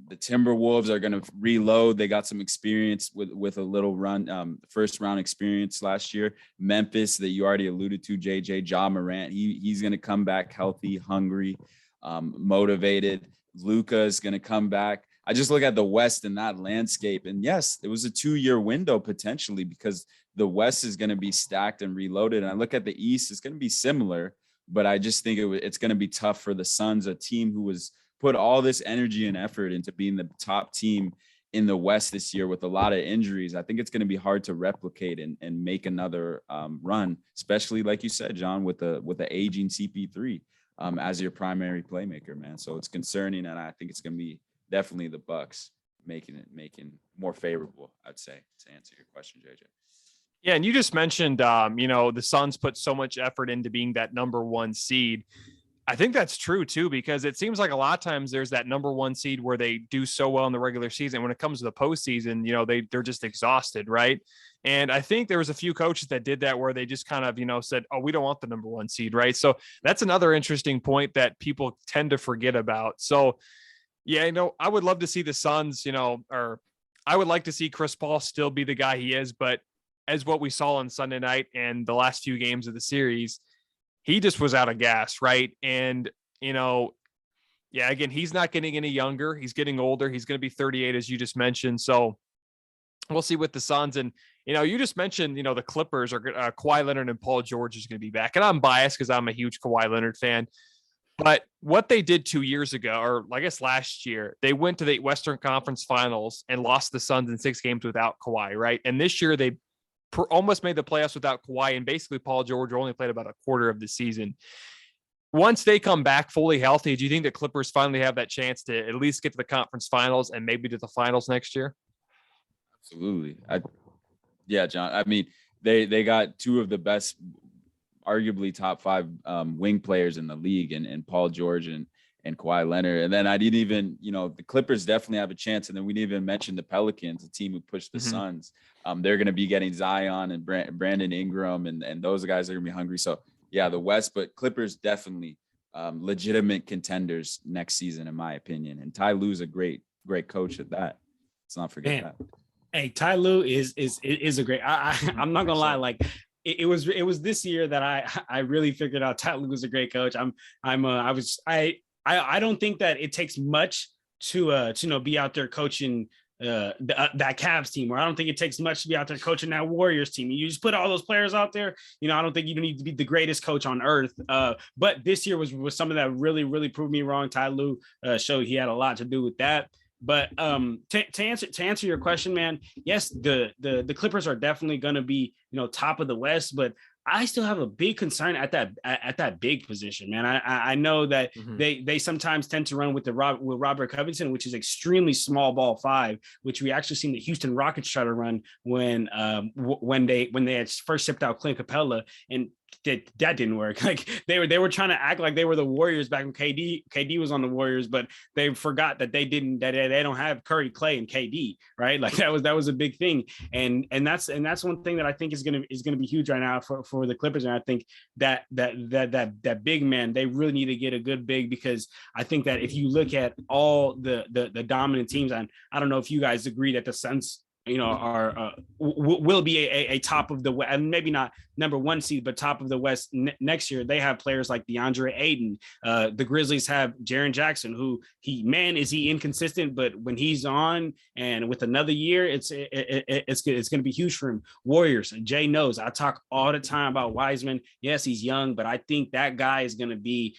the Timberwolves are going to reload. They got some experience with a little run, first round experience last year. Memphis, that you already alluded to, JJ, Ja Morant, he's going to come back healthy, hungry, motivated. Luka is going to come back. I just look at the West and that landscape, and yes, it was a 2-year window potentially because the West is going to be stacked and reloaded. And I look at the East, it's going to be similar, but I just think it's going to be tough for the Suns, a team who was put all this energy and effort into being the top team in the West this year with a lot of injuries. I think it's going to be hard to replicate and make another run, especially like you said, John, with the aging CP3 as your primary playmaker, man. So it's concerning, and I think it's going to be definitely the Bucks making more favorable, I'd say, to answer your question, JJ. Yeah, and you just mentioned, the Suns put so much effort into being that number 1 seed. I think that's true too, because it seems like a lot of times there's that number 1 seed where they do so well in the regular season. When it comes to the postseason, they're just exhausted, right? And I think there was a few coaches that did that where they just kind of, said, oh, we don't want the number 1 seed, right? So that's another interesting point that people tend to forget about. So, yeah, I would love to see the Suns, or I would like to see Chris Paul still be the guy he is. But as what we saw on Sunday night and the last few games of the series, he just was out of gas, right? And, again, he's not getting any younger. He's getting older. He's going to be 38, as you just mentioned. So we'll see with the Suns. And, you just mentioned, the Clippers are Kawhi Leonard and Paul George is going to be back. And I'm biased because I'm a huge Kawhi Leonard fan. But what they did 2 years ago, or I guess last year, they went to the Western Conference Finals and lost the Suns in 6 games without Kawhi, right? And this year they almost made the playoffs without Kawhi, and basically Paul George only played about a quarter of the season. Once they come back fully healthy, do you think the Clippers finally have that chance to at least get to the conference finals and maybe to the finals next year? Absolutely. Yeah, John. I mean, they got 2 of the best, arguably top 5 wing players in the league, and Paul George and Kawhi Leonard. And then I didn't even, the Clippers definitely have a chance. And then we didn't even mention the Pelicans, a team who pushed the Suns. They're going to be getting Zion and Brandon Ingram, and those guys are going to be hungry. So yeah, the West, but Clippers definitely legitimate contenders next season, in my opinion. And Ty Lue's a great coach at that. Let's not forget that. Hey, Ty Lue is a great. I'm not gonna lie, like. It was this year that I really figured out Ty Lue was a great coach. I don't think that it takes much to be out there coaching that Cavs team, or I don't think it takes much to be out there coaching that Warriors team. You just put all those players out there. I don't think you need to be the greatest coach on earth. But this year was something that really proved me wrong. Ty Lue showed he had a lot to do with that. But to answer your question, man, yes, the Clippers are definitely going to be, top of the West, but I still have a big concern at that big position, man. I know that they sometimes tend to run with Robert Covington, which is extremely small ball 5, which we actually seen the Houston Rockets try to run when they had first shipped out Clint Capella, and that didn't work. Like they were trying to act like they were the Warriors back when KD was on the Warriors, but they forgot that they don't have Curry, Clay, and KD, right? Like that was a big thing, and that's one thing that I think is gonna be huge right now for the Clippers. And I think that big man, they really need to get a good big, because I think that if you look at all the dominant teams, and I don't know if you guys agree that the Suns are will be a top of the West, and maybe not number 1 seed, but top of the West next year. They have players like DeAndre Ayton. The Grizzlies have Jaren Jackson, who is he inconsistent, but when he's on and with another year, it's going to be huge for him. Warriors, Jay knows I talk all the time about Wiseman. Yes, he's young, but I think that guy is going to be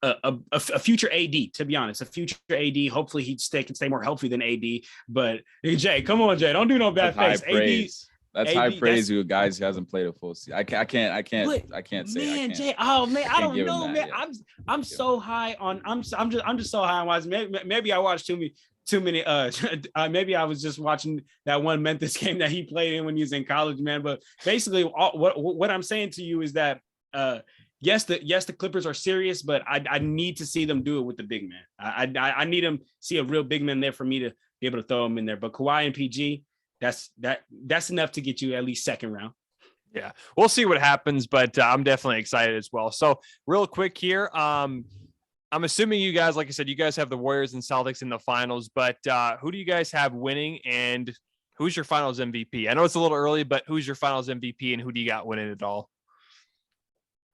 a future AD, to be honest, a future AD. Hopefully he can stay more healthy than AD. But hey, Jay, come on, Jay, don't do no bad face. That's high praise to a guy who hasn't played a full season. I can't say. Man, Jay, oh man, I don't know, man. I'm so high on. I'm just so high on Wiseman. Maybe I watched too many. Maybe I was just watching that one Memphis game that he played in when he was in college, man. But basically, what I'm saying to you is that. Yes, the Clippers are serious, but I need to see them do it with the big man. I need them see a real big man there for me to be able to throw them in there. But Kawhi and PG, that's enough to get you at least second round. Yeah, we'll see what happens, but I'm definitely excited as well. So real quick here, I'm assuming you guys, like I said, you guys have the Warriors and Celtics in the finals, but who do you guys have winning, and who's your finals MVP? I know it's a little early, but who's your finals MVP, and who do you got winning it all?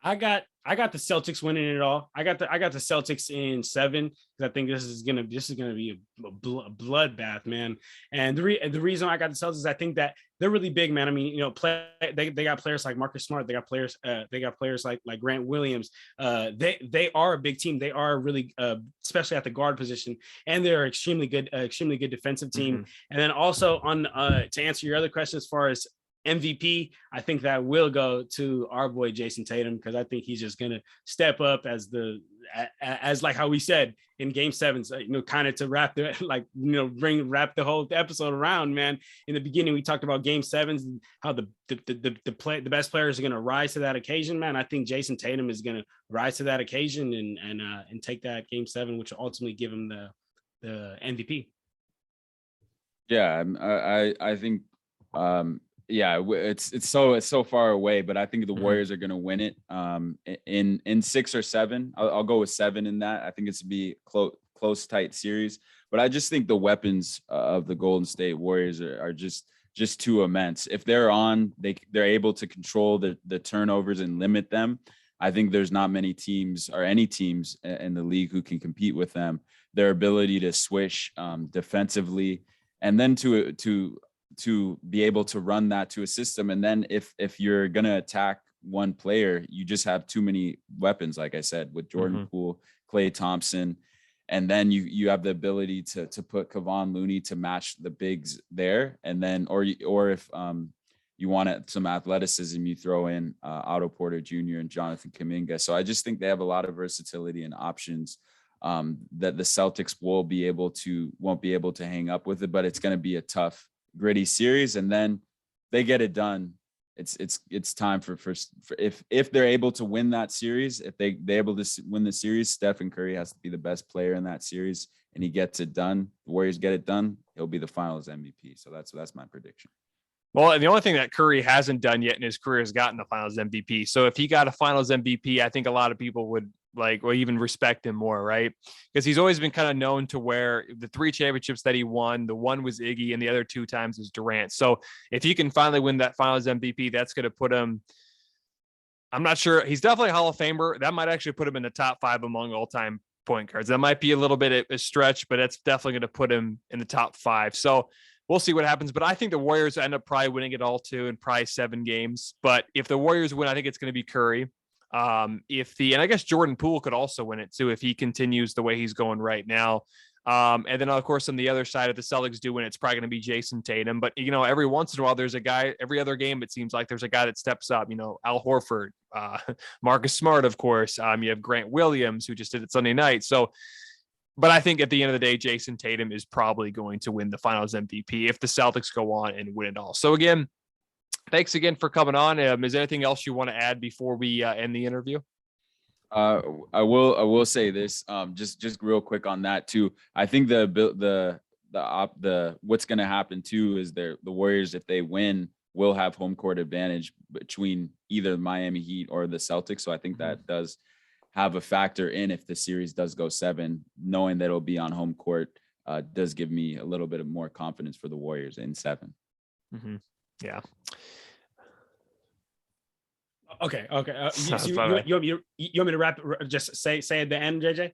I got the Celtics winning it all. I got the Celtics in 7 because I think this is gonna be a bloodbath, man. And the reason I got the Celtics is I think that they're really big, man. I mean, they got players like Marcus Smart. They got players like Grant Williams. They are a big team. They are really especially at the guard position, and they're extremely good defensive team. Mm-hmm. And then also on to answer your other question as far as MVP, I think that will go to our boy Jason Tatum, because I think he's just gonna step up as like how we said in Game 7, kind of to wrap the whole episode around, man. In the beginning, we talked about Game 7s and how the best players are gonna rise to that occasion, man. I think Jason Tatum is gonna rise to that occasion and take that Game 7, which will ultimately give him the MVP. Yeah, I think. Yeah, it's so far away, but I think the Warriors are going to win it in 6 or 7. I'll go with 7 in that. I think it's to be close, tight series. But I just think the weapons of the Golden State Warriors are just too immense. If they're on, they're able to control the turnovers and limit them. I think there's not many teams or any teams in the league who can compete with them. Their ability to swish defensively, and then to be able to run that to a system. And then if you're going to attack one player, you just have too many weapons, like I said, with Jordan Poole, Klay Thompson. And then you have the ability to put Kevon Looney to match the bigs there. And then, or if you want some athleticism, you throw in Otto Porter Jr. and Jonathan Kuminga. So I just think they have a lot of versatility and options that the Celtics won't be able to hang up with it, but it's going to be a tough, gritty series. And then they get it done. It's time for if they're able to win that series, if they're able to win the series, Stephen Curry has to be the best player in that series, and he gets it done. The Warriors get it done. He'll be the finals MVP. So that's my prediction. Well, and the only thing that Curry hasn't done yet in his career is gotten the finals MVP. So if he got a finals MVP, I think a lot of people would even respect him more, right? Because he's always been kind of known to where the 3 championships that he won, the one was Iggy and the other 2 times was Durant. So if he can finally win that finals MVP, that's going to put him, I'm not sure. He's definitely a Hall of Famer. That might actually put him in the top 5 among all-time point guards. That might be a little bit of a stretch, but that's definitely going to put him in the top 5. So we'll see what happens. But I think the Warriors end up probably winning it all too, in probably 7 games. But if the Warriors win, I think it's going to be Curry. And I guess Jordan Poole could also win it too if he continues the way he's going right now. And then of course on the other side, if the Celtics do win, it's probably going to be Jason Tatum. But every once in a while there's a guy. Every other game it seems like there's a guy that steps up. Al Horford, Marcus Smart, of course. You have Grant Williams, who just did it Sunday night. So, but I think at the end of the day, Jason Tatum is probably going to win the Finals MVP if the Celtics go on and win it all. So again, thanks again for coming on. Is there anything else you want to add before we end the interview? I will say this, just real quick on that too. I think the what's going to happen too is the Warriors, if they win, will have home court advantage between either Miami Heat or the Celtics. So I think that does have a factor in if the series does go 7, knowing that it'll be on home court does give me a little bit of more confidence for the Warriors in 7. Mm-hmm. Yeah. Okay. You want me to wrap? Just say at the end, JJ.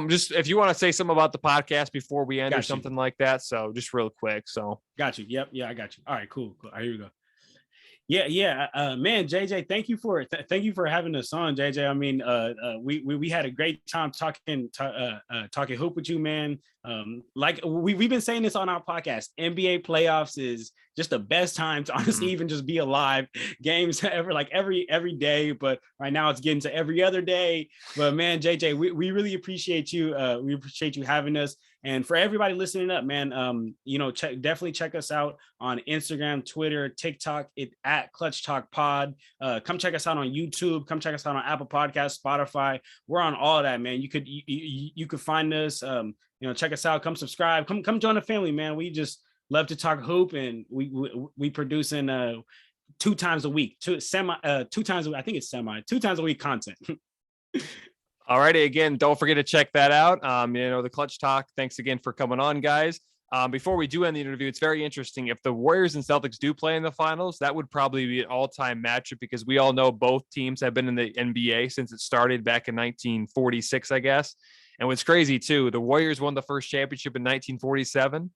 Just if you want to say something about the podcast before we end, got or something like that. So just real quick. So got you. Yep. Yeah, I got you. All right. Cool. All right, here we go. Yeah. Man, JJ, thank you for having us on, JJ. I mean, we had a great time talking hoop with you, man. Like we've been saying this on our podcast, NBA playoffs is just the best time to honestly even just be alive. Games every day, but right now it's getting to every other day. But man, JJ, we really appreciate you. We appreciate you having us. And for everybody listening up, man, definitely check us out on Instagram, Twitter, TikTok, at ClutchTalk Pod. Come check us out on YouTube. Come check us out on Apple Podcasts, Spotify. We're on all of that, man. You could find us. Check us out. Come subscribe. Come join the family, man. We just love to talk hoop, and we producing 2 times a week, 2 times a week content. All righty. Again, don't forget to check that out. The Clutch Talk. Thanks again for coming on, guys. Before we do end the interview, it's very interesting. If the Warriors and Celtics do play in the finals, that would probably be an all-time matchup because we all know both teams have been in the NBA since it started back in 1946, I guess. And what's crazy too, the Warriors won the first championship in 1947.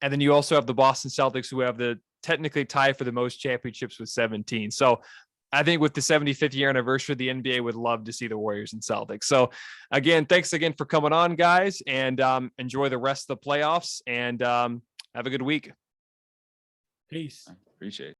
And then you also have the Boston Celtics who have the technically tie for the most championships with 17. So I think with the 75th year anniversary, the NBA would love to see the Warriors and Celtics. So again, thanks again for coming on, guys, and enjoy the rest of the playoffs and have a good week. Peace. Appreciate it.